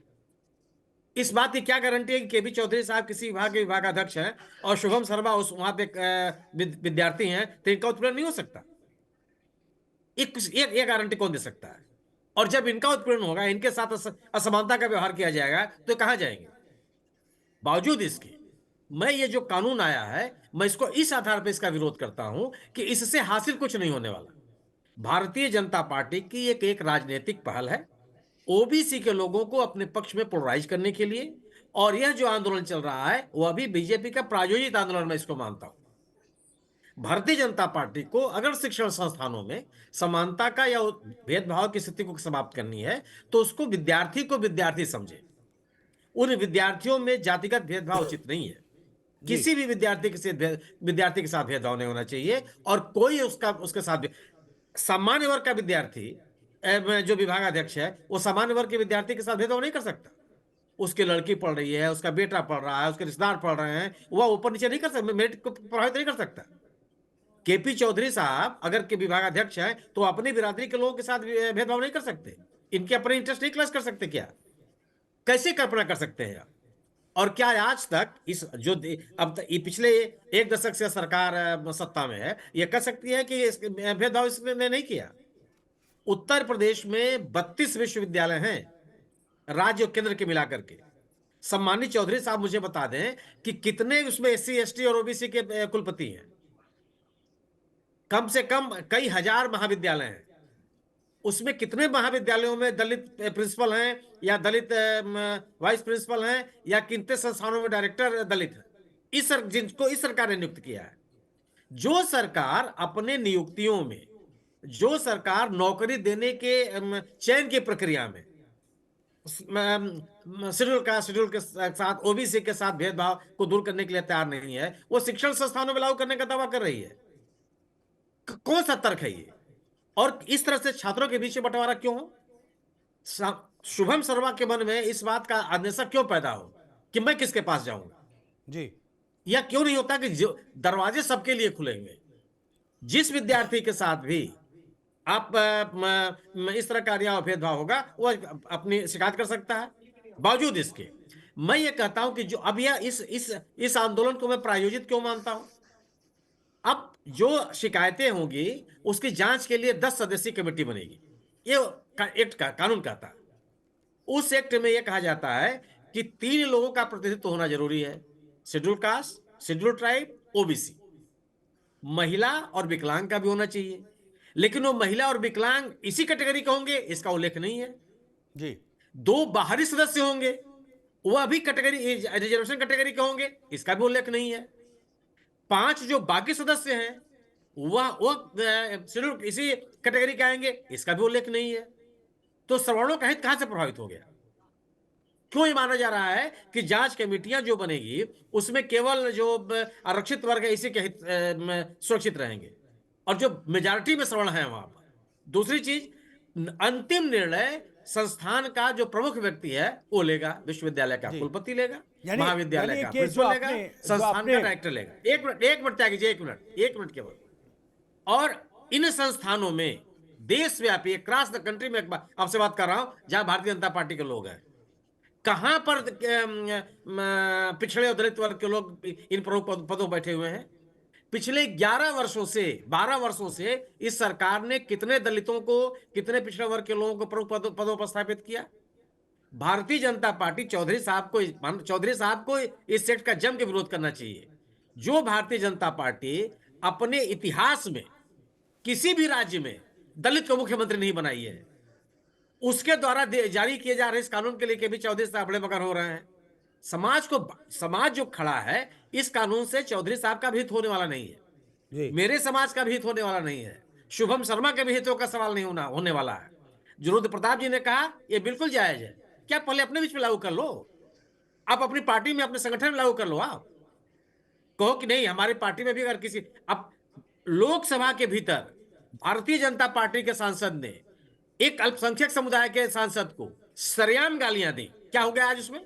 इस बात की क्या गारंटी है कि केबी चौधरी साहब किसी विभाग के विभागाध्यक्ष हैं और शुभम शर्मा उस वहां पे विद्यार्थी हैं तो इनका उत्पीड़न नहीं हो सकता? एक गारंटी कौन दे सकता है? और जब इनका उत्पीड़न होगा, इनके साथ असमानता का व्यवहार किया जाएगा तो कहां जाएंगे? बावजूद इसके मैं ये जो कानून आया है, मैं इसको इस आधार पर इसका विरोध करता हूं कि इससे हासिल कुछ नहीं होने वाला। भारतीय जनता पार्टी की एक राजनीतिक पहल है ओबीसी के लोगों को अपने पक्ष में पोलराइज करने के लिए, और यह जो आंदोलन चल रहा है वह भी बीजेपी का प्रायोजित आंदोलन मैं इसको मानता हूं। भारतीय जनता पार्टी को अगर शिक्षण संस्थानों में समानता का या भेदभाव की स्थिति को समाप्त करनी है तो उसको विद्यार्थी को विद्यार्थी समझे। उन विद्यार्थियों में जातिगत भेदभाव उचित नहीं है। किसी भी विद्यार्थी के साथ भेदभाव नहीं होना चाहिए, और कोई उसके साथ सामान्य वर्ग का विद्यार्थी जो विभागाध्यक्ष है वो सामान्य वर्ग के विद्यार्थी के साथ भेदभाव नहीं कर सकता। उसकी लड़की पढ़ रही है, उसका बेटा पढ़ रहा है, उसके रिश्तेदार पढ़ रहे हैं, वह ऊपर नीचे नहीं कर सकता, मेरिट को प्रभावित नहीं कर सकता। केपी चौधरी साहब अगर के विभागाध्यक्ष हैं तो अपनी बिरादरी के लोगों के साथ भेदभाव नहीं कर सकते, इनके अपने इंटरेस्ट नहीं क्लैश कर सकते क्या? कैसे कल्पना कर सकते हैं? और क्या आज तक इस जो अब पिछले एक दशक से सरकार सत्ता में है, यह कह सकती है कि भेदभाव इसने नहीं किया? उत्तर प्रदेश में 32 विश्वविद्यालय हैं, राज्य और केंद्र के मिलाकर के। सम्मानित चौधरी साहब मुझे बता दें कि कितने उसमें एससी, एसटी और ओबीसी के कुलपति हैं? कम से कम कई हजार महाविद्यालय हैं। उसमें कितने महाविद्यालयों में दलित प्रिंसिपल हैं या दलित वाइस प्रिंसिपल हैं, या कितने संस्थानों में डायरेक्टर दलित हैं? जिनको इस सरकार ने नियुक्त किया है। जो सरकार अपने नियुक्तियों में, जो सरकार नौकरी देने के चयन की प्रक्रिया में शेड्यूल के साथ, ओबीसी के साथ भेदभाव को दूर करने के लिए तैयार नहीं है, वो शिक्षण संस्थानों में लागू करने का दावा कर रही है। कौन सा तर्क है ये? और इस तरह से छात्रों के बीच बंटवारा क्यों हो? शुभम शर्मा के मन में इस बात का अंदेशा क्यों पैदा हो कि मैं किसके पास जाऊंगा जी? यह क्यों नहीं होता कि दरवाजे सबके लिए खुलेंगे? जिस विद्यार्थी के साथ भी आप इस तरह का अन्याय भेदभाव होगा वो अपनी शिकायत कर सकता है। बावजूद इसके मैं ये कहता हूं कि जो अब यह इस आंदोलन को मैं प्रायोजित क्यों मानता हूं? अब जो शिकायतें होंगी उसकी जांच के लिए 10 सदस्यीय कमेटी बनेगी। ये एक्ट का कानून कहता है। उस एक्ट में यह कहा जाता है कि 3 लोगों का प्रतिनिधित्व होना जरूरी है, schedule caste, schedule tribe, OBC. महिला और विकलांग का भी होना चाहिए, लेकिन वो महिला और विकलांग इसी कैटेगरी के होंगे इसका उल्लेख नहीं है जी। 2 बाहरी सदस्य होंगे, वह भी कैटेगरी रिजर्वेशन कैटेगरी के होंगे, इसका भी उल्लेख नहीं है। 5 जो बाकी सदस्य हैं वो शेड्यूल इसी कैटेगरी के आएंगे, इसका भी उल्लेख नहीं है। तो सवर्णों का हित कहां से प्रभावित हो गया? क्यों ये माना जा रहा है कि जांच कमेटियां जो बनेगी उसमें केवल जो आरक्षित वर्ग है इसी के हित सुरक्षित रहेंगे, और जो मेजॉरिटी में सवर्ण है वहां पर? दूसरी चीज, अंतिम निर्णय संस्थान का जो प्रमुख व्यक्ति है वो लेगा, विश्वविद्यालय का कुलपति लेगा, महाविद्यालय का प्रिंसिपल लेगा, संस्थान का डायरेक्टर लेगा। एक मिनट त्यागी जी, एक मिनट केवल। और इन संस्थानों में देशव्यापी क्रॉस द कंट्री में आपसे बात कर रहा हूं जहां भारतीय जनता पार्टी के लोग हैं, कहां पर पिछड़े और दलित वर्ग के लोग इन प्रमुख पदों बैठे हुए हैं? पिछले 12 वर्षों से इस सरकार ने कितने दलितों को, कितने पिछड़े वर्ग के लोगों को प्रमुख पदों पर स्थापित किया? भारतीय जनता पार्टी चौधरी साहब को इस एक्ट का जम के विरोध करना चाहिए। जो भारतीय जनता पार्टी अपने इतिहास में किसी भी राज्य में दलित को मुख्यमंत्री नहीं बनाई है, उसके द्वारा जारी किए जा रहे इस कानून के लिए भी चौधरी साहब बड़े मगर हो रहे हैं। समाज जो खड़ा है, इस कानून से चौधरी साहब का भी हित होने वाला नहीं है, जी मेरे समाज का भी हित होने वाला नहीं है, शुभम शर्मा के भी हितों का सवाल नहीं होने वाला है। जो रुद्र प्रताप जी ने कहा ये बिल्कुल जायज है, क्या पहले अपने बीच में लागू कर लो, आप अपनी पार्टी में, अपने संगठन में लागू कर लो। आप कहो कि नहीं हमारी पार्टी में भी अगर किसी, अब लोकसभा के भीतर भारतीय जनता पार्टी के सांसद ने एक अल्पसंख्यक समुदाय के सांसद को सरेआम गालियां दी, क्या हो गया आज उसमें?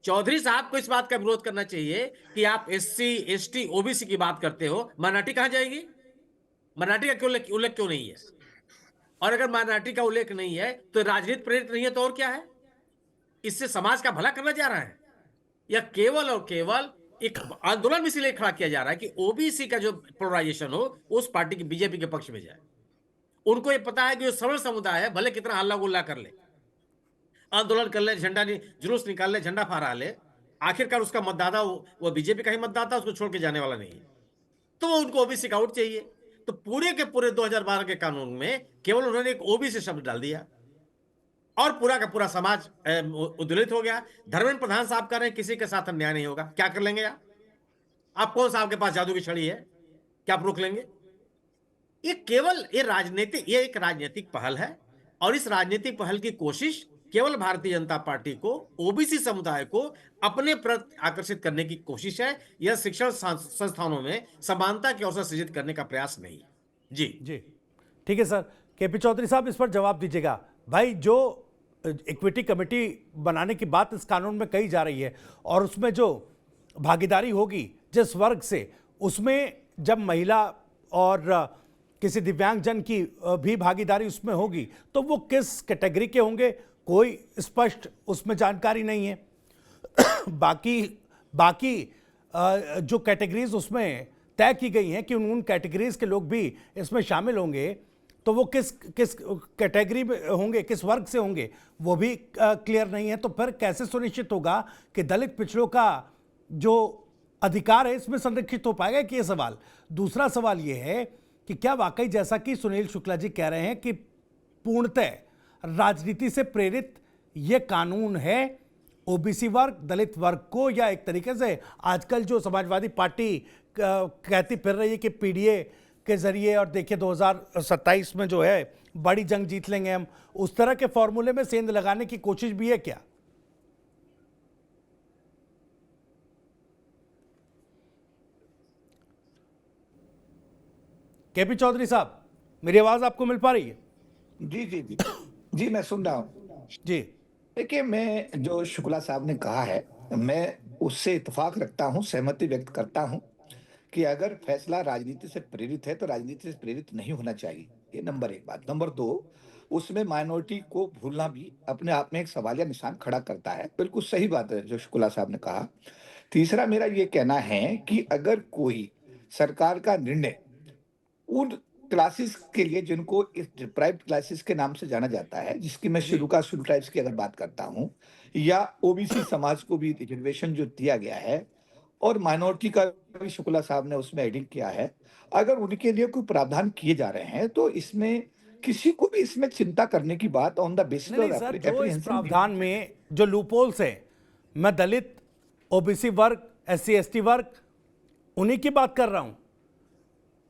चौधरी साहब को इस बात का विरोध करना चाहिए कि आप एससी, एसटी, ओबीसी की बात करते हो, माइनॉरिटी कहां जाएगी? माइनॉरिटी का उल्लेख क्यों नहीं है? और अगर माइनॉरिटी का उल्लेख नहीं है तो राजनीति प्रेरित नहीं है तो और क्या है? इससे समाज का भला करना जा रहा है या केवल और केवल एक आंदोलन इसीलिए खड़ा किया जा रहा है कि ओबीसी का जो पोलराइजेशन हो उस पार्टी की, बीजेपी के पक्ष में जाए? उनको ये पता है कि जो सरल समुदाय है भले कितना हल्ला गुल्ला कर ले, आंदोलन कर ले, झंडा जुलूस निकाल ले, झंडा फहरा ले, आखिरकार उसका मतदाता वो बीजेपी का ही मतदाता, उसको छोड़ के जाने वाला नहीं है, तो वो उनको ओबीसी का वोट चाहिए। तो पूरे के पूरे 2012 के कानून में केवल उन्होंने एक ओबीसी शब्द डाल दिया और पूरा का पूरा समाज उद्वेलित हो गया। धर्मेंद्र प्रधान साहब कह रहे हैं किसी के साथ अन्याय नहीं होगा, क्या कर लेंगे आप कौन सा आपके पास जादू की छड़ी है, क्या आप रोक लेंगे? ये केवल ये एक राजनीतिक पहल है और इस राजनीतिक पहल की कोशिश केवल भारतीय जनता पार्टी को, ओबीसी समुदाय को अपने प्रति आकर्षित करने की कोशिश है। यह शिक्षण संस्थानों में समानता के अवसर सृजित करने का प्रयास नहीं है। जी जी ठीक है सर। केपी चौधरी साहब इस पर जवाब दीजिएगा। भाई, जो इक्विटी कमेटी बनाने की बात इस कानून में कही जा रही है और उसमें जो भागीदारी होगी जिस वर्ग से, उसमें जब महिला और किसी दिव्यांगजन की भी भागीदारी उसमें होगी तो वो किस कैटेगरी के होंगे, कोई स्पष्ट उसमें जानकारी नहीं है। बाकी जो कैटेगरीज उसमें तय की गई हैं कि उन कैटेगरीज के लोग भी इसमें शामिल होंगे, तो वो किस कैटेगरी में होंगे, किस वर्ग से होंगे, वो भी क्लियर नहीं है। तो फिर कैसे सुनिश्चित होगा कि दलित पिछड़ों का जो अधिकार है इसमें संरक्षित हो पाएगा कि ये सवाल। दूसरा सवाल ये है कि क्या वाकई जैसा कि सुनील शुक्ला जी कह रहे हैं कि पूर्णतः राजनीति से प्रेरित ये कानून है ओबीसी वर्ग, दलित वर्ग को, या एक तरीके से आजकल जो समाजवादी पार्टी कहती फिर रही है कि पीडीए के जरिए, और देखिए 2027 में जो है बड़ी जंग जीत लेंगे हम, उस तरह के फॉर्मूले में सेंध लगाने की कोशिश भी है क्या? केपी चौधरी साहब, मेरी आवाज आपको मिल पा रही है? जी जी जी जी, मैं सुन रहा हूँ जी। देखिए, मैं जो शुक्ला साहब ने कहा है मैं उससे इत्तेफाक रखता हूँ, सहमति व्यक्त करता हूँ कि अगर फैसला राजनीति से प्रेरित है तो राजनीति से प्रेरित नहीं होना चाहिए। ये नंबर एक बात। नंबर दो, उसमें माइनॉरिटी को भूलना भी अपने आप में एक सवालिया निशान खड़ा करता है। बिल्कुल सही बात है जो शुक्ला साहब ने कहा। तीसरा, मेरा ये कहना है कि अगर कोई सरकार का निर्णय उन क्लासेस के लिए जिनको इस डिप्राइव्ड क्लासेस के नाम से जाना जाता है, जिसकी मैं शेड्यूल ट्राइब्स की अगर बात करता हूँ, या ओबीसी समाज को भी रिजर्वेशन जो दिया गया है और माइनॉरिटी का भी शुक्ला साहब ने उसमें एडिंग किया है, अगर उनके लिए कोई प्रावधान किए जा रहे हैं तो इसमें किसी को भी इसमें चिंता करने की बात ऑन द बेसिस नहीं सर, जो इस प्रावधान में जो लूपहोल्स है, मैं दलित, ओबीसी वर्ग, एससी एसटी वर्ग, उन्हीं की बात कर रहा हूं।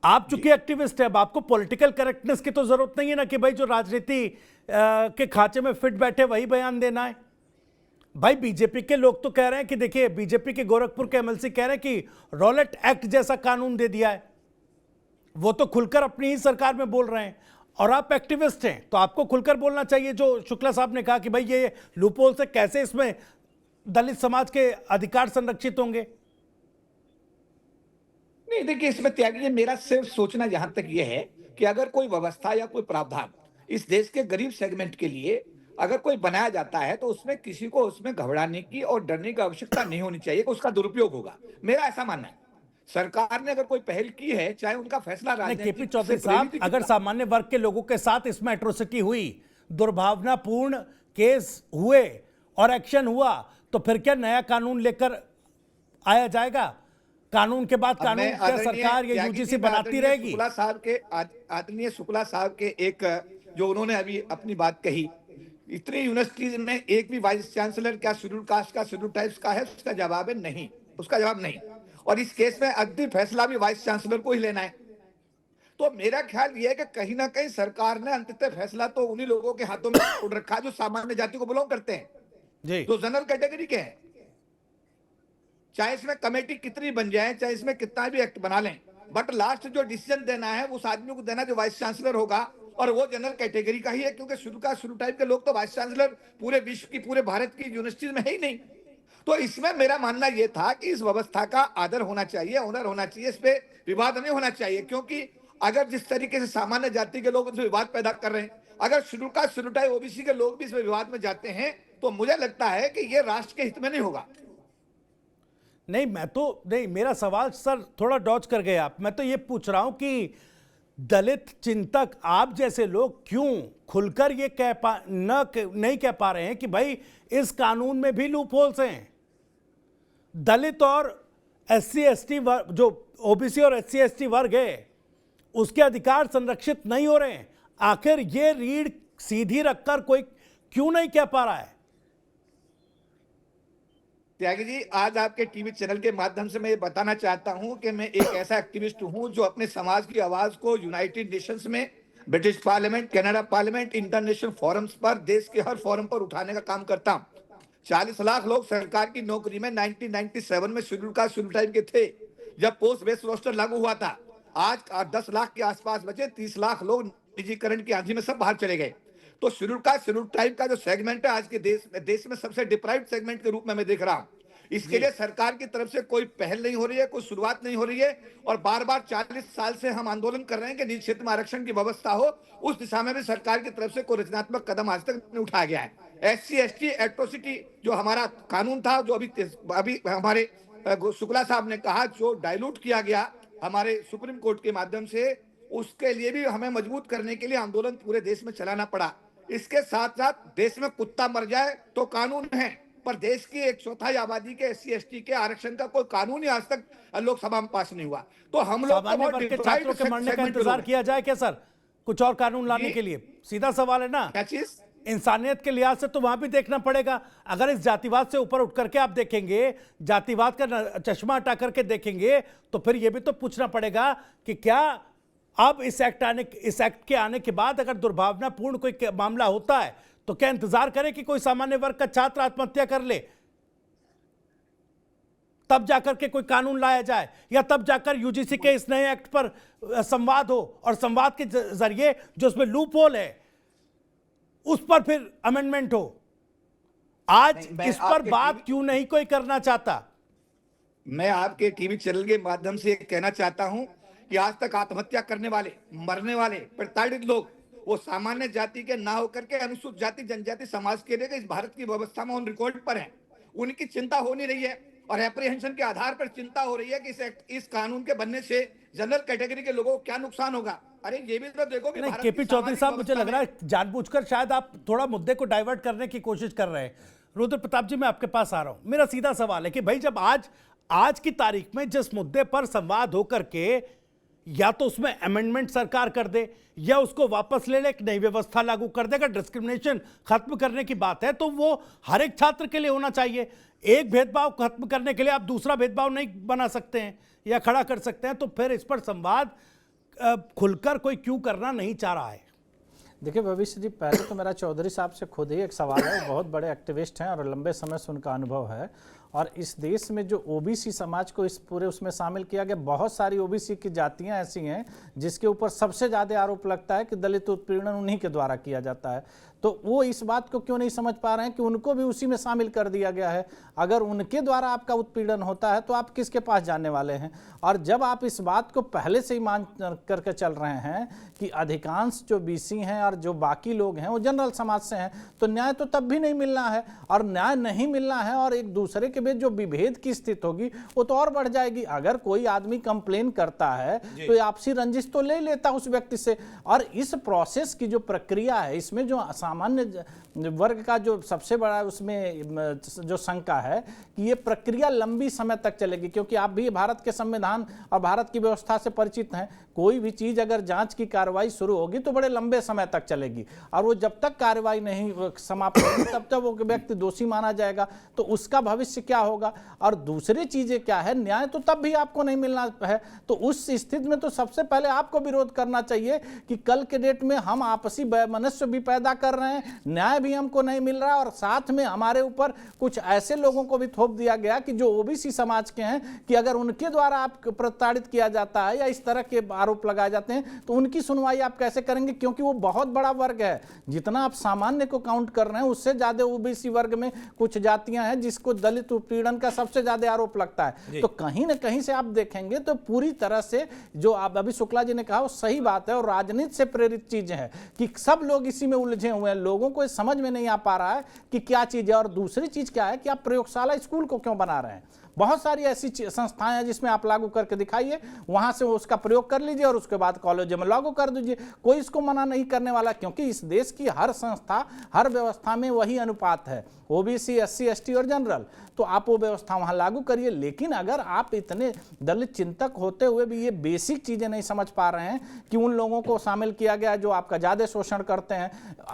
आप चूंकि एक्टिविस्ट है, अब आपको पॉलिटिकल करेक्टनेस की तो जरूरत नहीं है ना कि भाई जो राजनीति के खांचे में फिट बैठे वही बयान देना है। भाई बीजेपी के लोग तो कह रहे हैं कि देखिए, बीजेपी के गोरखपुर के एमएलसी कह रहे हैं कि रॉलेट एक्ट जैसा कानून दे दिया है। वो तो खुलकर अपनी ही सरकार में बोल रहे हैं और आप एक्टिविस्ट हैं तो आपको खुलकर बोलना चाहिए। जो शुक्ला साहब ने कहा कि भाई ये लूपहोल से कैसे इसमें दलित समाज के अधिकार संरक्षित होंगे। नहीं, देखिए, इसमें त्यागी, मेरा सिर्फ सोचना यहां तक यह है कि अगर कोई व्यवस्था या कोई प्रावधान इस देश के गरीब सेगमेंट के लिए अगर कोई बनाया जाता है तो उसमें किसी को उसमें घबराने की और डरने की आवश्यकता नहीं होनी चाहिए कि उसका दुरुपयोग होगा। मेरा ऐसा मानना है। सरकार ने अगर कोई पहल की है, चाहे उनका फैसला केपी चौधरी साहब, अगर सामान्य वर्ग के लोगों के साथ इसमें एट्रोसिटी हुई, दुर्भावनापूर्ण केस हुए और एक्शन हुआ, तो फिर क्या नया कानून लेकर आया जाएगा? कानून के बाद कानून क्या सरकार या यूजीसी बनाती रहेगी? आदरणीय शुक्ला साहब के एक जो उन्होंने अभी अपनी बात कही इतनी यूनिवर्सिटीज में एक भी वाइस चांसलर क्या शेड्यूल कास्ट का, शेड्यूल ट्राइब्स का है? उसका जवाब है नहीं, उसका जवाब नहीं। और इस केस में अंतिम फैसला भी वाइस चांसलर को ही लेना है। तो मेरा ख्याल ये है कि कहीं ना कहीं सरकार ने अंतिम फैसला तो उन्हीं लोगों के हाथों में छोड़ रखा है जो सामान्य जाति को बिलोंग करते हैं, जो जनरल कैटेगरी के हैं। चाहे इसमें कमेटी कितनी बन जाए, चाहे इसमें कितना भी एक्ट बना लें, बट लास्ट जो डिसीजन देना है उस आदमी को देना जो वाइस चांसलर होगा, और वो जनरल कैटेगरी का ही है, क्योंकि शुरू टाइप के लोग तो वाइस चांसलर पूरे विश्व की, पूरे भारत की यूनिवर्सिटीज में है ही नहीं। तो इसमें मेरा मानना यह था कि इस व्यवस्था का आदर होना चाहिए, ऑनर होना चाहिए, इस पे विवाद नहीं होना चाहिए। क्योंकि अगर जिस तरीके से सामान्य जाति के लोग इसमें विवाद पैदा कर रहे हैं, अगर शेड्यूल टाइप ओबीसी के लोग भी इसमें विवाद में जाते हैं, तो मुझे लगता है कि ये राष्ट्र के हित में नहीं होगा। नहीं, मैं तो नहीं, मेरा सवाल सर थोड़ा डॉज कर गए आप। मैं तो ये पूछ रहा हूं कि दलित चिंतक आप जैसे लोग क्यों खुलकर ये नहीं कह पा रहे हैं कि भाई इस कानून में भी लूप होल्स हैं, दलित और एससी एसटी वर्ग, जो ओबीसी और एससी एसटी वर्ग है, उसके अधिकार संरक्षित नहीं हो रहे हैं। आखिर ये रीढ़ सीधी रखकर कोई क्यों नहीं कह पा रहा है? त्यागी जी, आज आपके टीवी चैनल के माध्यम से मैं ये बताना चाहता हूं कि मैं एक ऐसा एक्टिविस्ट हूं जो अपने समाज की आवाज को यूनाइटेड नेशंस में, British parliament, Canada parliament, international forums पर, देश के हर फोरम पर उठाने का काम करता हूं। 40 लाख लोग सरकार की नौकरी में 1997 में शेड्यूल टाइप के थे, जब पोस्ट बेस्ड रोस्टर लागू हुआ था। आज 10 लाख के आसपास बचे, 30 लाख लोग निजीकरण की आंधी में सब बाहर चले गए। तो शेड्यूल टाइप का जो सेगमेंट है आज के देश में सबसे डिप्राइव्ड सेगमेंट के रूप में मैं देख रहा हूं। इसके लिए सरकार की तरफ से कोई पहल नहीं हो रही है, कोई शुरुआत नहीं हो रही है, और बार बार 40 साल से हम आंदोलन कर रहे हैं कि निजी क्षेत्र में आरक्षण की व्यवस्था हो। उस दिशा में भी सरकार की तरफ से कोई रचनात्मक कदम आज तक नहीं उठाया गया है। एससी एसटी एट्रोसिटी जो हमारा कानून था, जो अभी हमारे शुक्ला साहब ने कहा, जो डाइल्यूट किया गया हमारे सुप्रीम कोर्ट के माध्यम से, उसके लिए भी हमें मजबूत करने के लिए आंदोलन पूरे देश में चलाना पड़ा। इसके साथ साथ देश में कुत्ता मर जाए तो कानून है, पर देश की 1/4 आबादी के एससी एसटी के आरक्षण का कोई कानून ही आज तक लोकसभा में पास नहीं हुआ। तो हम लोग सामान्य वर्ग के छात्रों के मरने का इंतजार किया जाए क्या सर, कुछ और कानून लाने के लिए? सीधा सवाल है ना। क्या चीज? इंसानियत के लिहाज से तो वहां भी देखना पड़ेगा। अगर इस जातिवाद से ऊपर उठ करके आप देखेंगे, जातिवाद का चश्मा हटा करके देखेंगे, तो फिर यह भी तो पूछना पड़ेगा कि क्या अब इस एक्ट के आने के बाद अगर दुर्भावनापूर्ण कोई मामला होता है तो क्या इंतजार करें कि कोई सामान्य वर्ग का छात्र आत्महत्या कर ले, तब जाकर के कोई कानून लाया जाए, या तब जाकर यूजीसी के इस नए एक्ट पर संवाद हो, और संवाद के जरिए जो उसमें लूप होल है उस पर फिर अमेंडमेंट हो? आज इस पर बात क्यों नहीं कोई करना चाहता? मैं आपके टीवी चैनल के माध्यम से कहना चाहता हूं कि आज तक आत्महत्या करने वाले, मरने वाले, प्रताड़ित लोग वो सामान्य जाति के ना होकर के अनुसूचित जाति जनजाति समाज के लिए इस भारत की व्यवस्था में ऑन रिकॉर्ड पर हैं। उनकी चिंता हो नहीं रही है, और एप्रीहेंशन के आधार पर चिंता हो रही है कि इस कानून के बनने से जनरल कैटेगरी के लोगों को क्या नुकसान होगा। अरे ये भी तो देखो कि केपी चौधरी साहब, मुझे लग रहा है जानबूझकर शायद आप थोड़ा मुद्दे को डाइवर्ट करने की कोशिश कर रहे हैं। रुद्र प्रताप जी, मैं आपके पास आ रहा हूं। मेरा सीधा सवाल है कि भाई जब आज की तारीख में जिस मुद्दे पर संवाद होकर के या तो उसमें अमेंडमेंट सरकार कर दे या उसको वापस ले ले, एक नई व्यवस्था लागू कर देगा, डिस्क्रिमिनेशन खत्म करने की बात है, तो वो हर एक छात्र के लिए होना चाहिए। एक भेदभाव खत्म करने के लिए आप दूसरा भेदभाव नहीं बना सकते हैं या खड़ा कर सकते हैं। तो फिर इस पर संवाद खुलकर कोई क्यों करना नहीं चाह रहा है? देखिए भविष्य जी, पहले तो मेरा चौधरी साहब से खुद ही एक सवाल है। बहुत बड़े एक्टिविस्ट हैं और लंबे समय से उनका अनुभव है, और इस देश में जो ओबीसी समाज को इस पूरे उसमें शामिल किया गया, बहुत सारी ओबीसी की जातियां ऐसी हैं जिसके ऊपर सबसे ज़्यादा आरोप लगता है कि दलित उत्पीड़न उन्हीं के द्वारा किया जाता है। तो वो इस बात को क्यों नहीं समझ पा रहे हैं कि उनको भी उसी में शामिल कर दिया गया है। अगर उनके द्वारा आपका उत्पीड़न होता है तो आप किसके पास जाने वाले हैं? और जब आप इस बात को पहले से ही मान करके चल रहे हैं कि अधिकांश जो बीसी हैं और जो बाकी लोग हैं वो जनरल समाज से हैं, तो न्याय तो तब भी नहीं मिलना है, और न्याय नहीं मिलना है और एक दूसरे के के बीच जो विभेद की स्थिति होगी वो तो और बढ़ जाएगी। अगर कोई आदमी कंप्लेन करता है तो आपसी रंजिश तो ले लेता उस व्यक्ति से। और इस प्रोसेस की जो प्रक्रिया है, इसमें जो सामान्य वर्ग का जो सबसे बड़ा उसमें जो शंका है कि ये प्रक्रिया लंबी समय तक चलेगी, क्योंकि आप भी भारत के संविधान और भारत की व्यवस्था से परिचित हैं। कोई भी चीज अगर जांच की कार्रवाई शुरू होगी तो बड़े लंबे समय तक चलेगी, और वो जब तक कार्रवाई नहीं समाप्त होगी तब तक वो व्यक्ति दोषी माना जाएगा। तो उसका भविष्य क्या होगा? और दूसरी चीजें क्या है, न्याय तो तब भी आपको नहीं मिलना है। तो उस स्थिति में तो सबसे पहले आपको विरोध करना चाहिए कि कल के डेट में हम आपसी वैमनस्य भी पैदा कर रहे हैं, न्याय भी हमको नहीं मिल रहा, और साथ में हमारे ऊपर कुछ ऐसे लोगों को भी थोप दिया गया कि जो ओबीसी समाज के हैं कि अगर उनके द्वारा आप प्रताड़ित किया जाता है या इस तरह के आरोप लगाए जाते हैं तो उनकी सुनवाई आप कैसे करेंगे? क्योंकि वो बहुत बड़ा वर्ग है। जितना आप सामान्य को काउंट कर रहे हैं उससे ज्यादा ओबीसी वर्ग में कुछ जातियां हैं जिसको दलित उत्पीड़न का सबसे ज्यादा आरोप लगता है। तो कहीं ना कहीं से आप देखेंगे तो पूरी तरह से जो आप अभी शुक्ला जी ने कहा वो सही बात है, और राजनीति से प्रेरित चीजें हैं कि सब लोग इसी में उलझे हुए हैं। लोगों को समझ में नहीं आ पा रहा है कि क्या चीज है। और दूसरी चीज क्या है कि आप प्रयोगशाला स्कूल को क्यों बना रहे हैं? बहुत सारी ऐसी संस्थाएं हैं जिसमें आप लागू करके दिखाइए, वहां से उसका प्रयोग कर लीजिए और उसके बाद कॉलेज में लागू कर दीजिए। कोई इसको मना नहीं करने वाला, क्योंकि इस देश की हर संस्था, हर व्यवस्था में वही अनुपात है, ओबीसी, एससी, एसटी और जनरल। तो आप वो व्यवस्था वहां लागू करिए। लेकिन अगर आप इतने दलित चिंतक होते हुए भी ये बेसिक चीजें नहीं समझ पा रहे हैं कि उन लोगों को शामिल किया गया जो आपका ज्यादा शोषण करते हैं,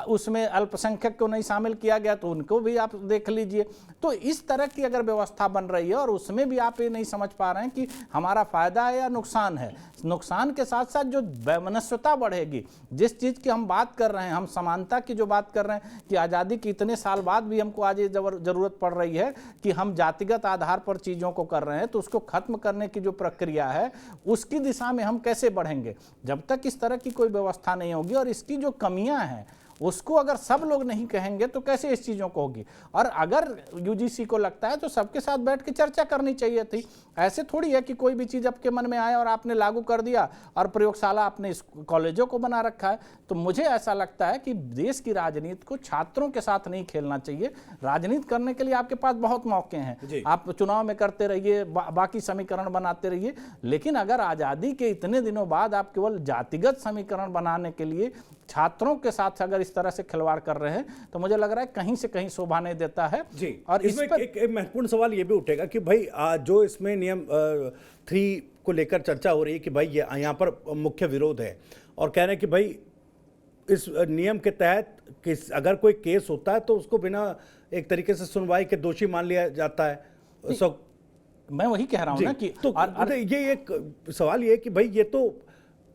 उसमें अल्पसंख्यक को नहीं शामिल किया गया तो उनको भी आप देख लीजिए। तो इस तरह की अगर व्यवस्था बन रही है और उसमें भी आप ये नहीं समझ पा रहे हैं कि हमारा फायदा है या नुकसान है, नुकसान के साथ साथ जो वैमनस्यता बढ़ेगी, जिस चीज की हम बात कर रहे हैं, हम समानता की जो बात कर रहे हैं कि आजादी के इतने साल बाद भी हमको आज ये जरूरत पड़ रही है कि हम जातिगत आधार पर चीजों को कर रहे हैं, तो उसको खत्म करने की जो प्रक्रिया है उसकी दिशा में हम कैसे बढ़ेंगे? जब तक इस तरह की कोई व्यवस्था नहीं होगी और इसकी जो कमियां हैं उसको अगर सब लोग नहीं कहेंगे तो कैसे इस चीज़ों को होगी। और अगर यूजीसी को लगता है तो सबके साथ बैठ के चर्चा करनी चाहिए थी। ऐसे थोड़ी है कि कोई भी चीज़ आपके मन में आए और आपने लागू कर दिया और प्रयोगशाला आपने कॉलेजों को बना रखा है। तो मुझे ऐसा लगता है कि देश की राजनीति को छात्रों के साथ नहीं खेलना चाहिए। राजनीति करने के लिए आपके पास बहुत मौके हैं, आप चुनाव में करते रहिए, बाकी समीकरण बनाते रहिए, लेकिन अगर आज़ादी के इतने दिनों बाद आप केवल जातिगत समीकरण बनाने के लिए छात्रों के साथ अगर इस तरह से खिलवाड़ कर रहे हैं तो मुझे लग रहा है कहीं से कहीं शोभा नहीं देता है। जी, और इसमें एक महत्वपूर्ण सवाल ये भी उठेगा कि भाई जो इसमें नियम 3 को लेकर चर्चा हो रही है कि भाई ये यहाँ पर मुख्य विरोध है और कह रहे हैं कि भाई इस नियम के तहत अगर कोई केस होता है तो उसको बिना एक तरीके से सुनवाई के दोषी मान लिया जाता है। मैं वही कह रहा हूं ना कि तो ये एक सवाल ये है कि भाई ये तो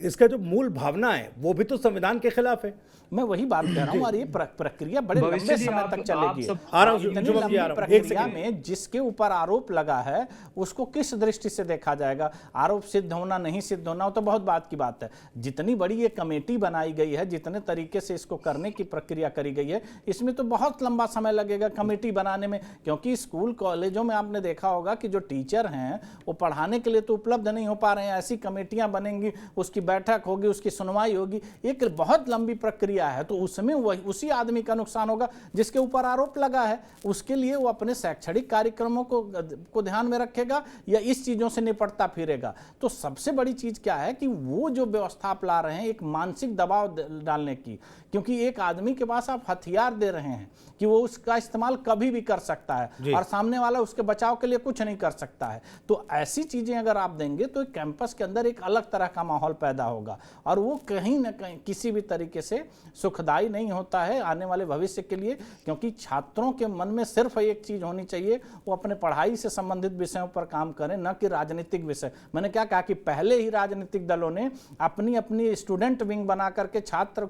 इसका जो मूल भावना है वो भी तो संविधान के खिलाफ है। मैं वही बात कह रहा हूँ, और ये प्रक्रिया बड़े लंबे समय तक चलेगी। इतनी लंबी प्रक्रिया में जिसके ऊपर आरोप लगा है उसको किस दृष्टि से देखा जाएगा? आरोप सिद्ध होना नहीं सिद्ध होना वो तो बहुत बात की बात है। जितनी बड़ी ये कमेटी बनाई गई है, जितने तरीके से इसको करने की प्रक्रिया करी गई है, इसमें तो बहुत लंबा समय लगेगा कमेटी बनाने में, क्योंकि स्कूल कॉलेजों में आपने देखा होगा कि जो टीचर हैं वो पढ़ाने के लिए तो उपलब्ध नहीं हो पा रहे हैं। ऐसी कमेटियां बनेंगी, उसकी बैठक होगी, उसकी सुनवाई होगी, एक बहुत लंबी प्रक्रिया है। तो उसमें वही उसी आदमी का नुकसान होगा जिसके ऊपर आरोप लगा है। उसके लिए वो अपने शैक्षणिक कार्यक्रमों को ध्यान में रखेगा या इस चीजों से निपटता फिरेगा? तो सबसे बड़ी चीज क्या है कि वो जो व्यवस्था आप ला रहे हैं एक मानसिक दबाव डालने की, क्योंकि एक आदमी के पास आप हथियार दे रहे हैं कि वो उसका इस्तेमाल कभी भी कर सकता है और सामने वाला उसके बचाव के लिए कुछ नहीं कर सकता है। तो ऐसी चीजें अगर आप देंगे तो कैंपस के अंदर एक अलग तरह का माहौल पैदा होगा और वो कहीं ना कहीं किसी भी तरीके से सुखदायी नहीं होता है आने वाले भविष्य के लिए। क्योंकि छात्रों के मन में सिर्फ एक चीज होनी चाहिए, वो अपने पढ़ाई से संबंधित विषयों पर काम करें, न कि राजनीतिक विषय। मैंने क्या कहा कि पहले ही राजनीतिक दलों ने अपनी अपनी स्टूडेंट विंग बना करके छात्र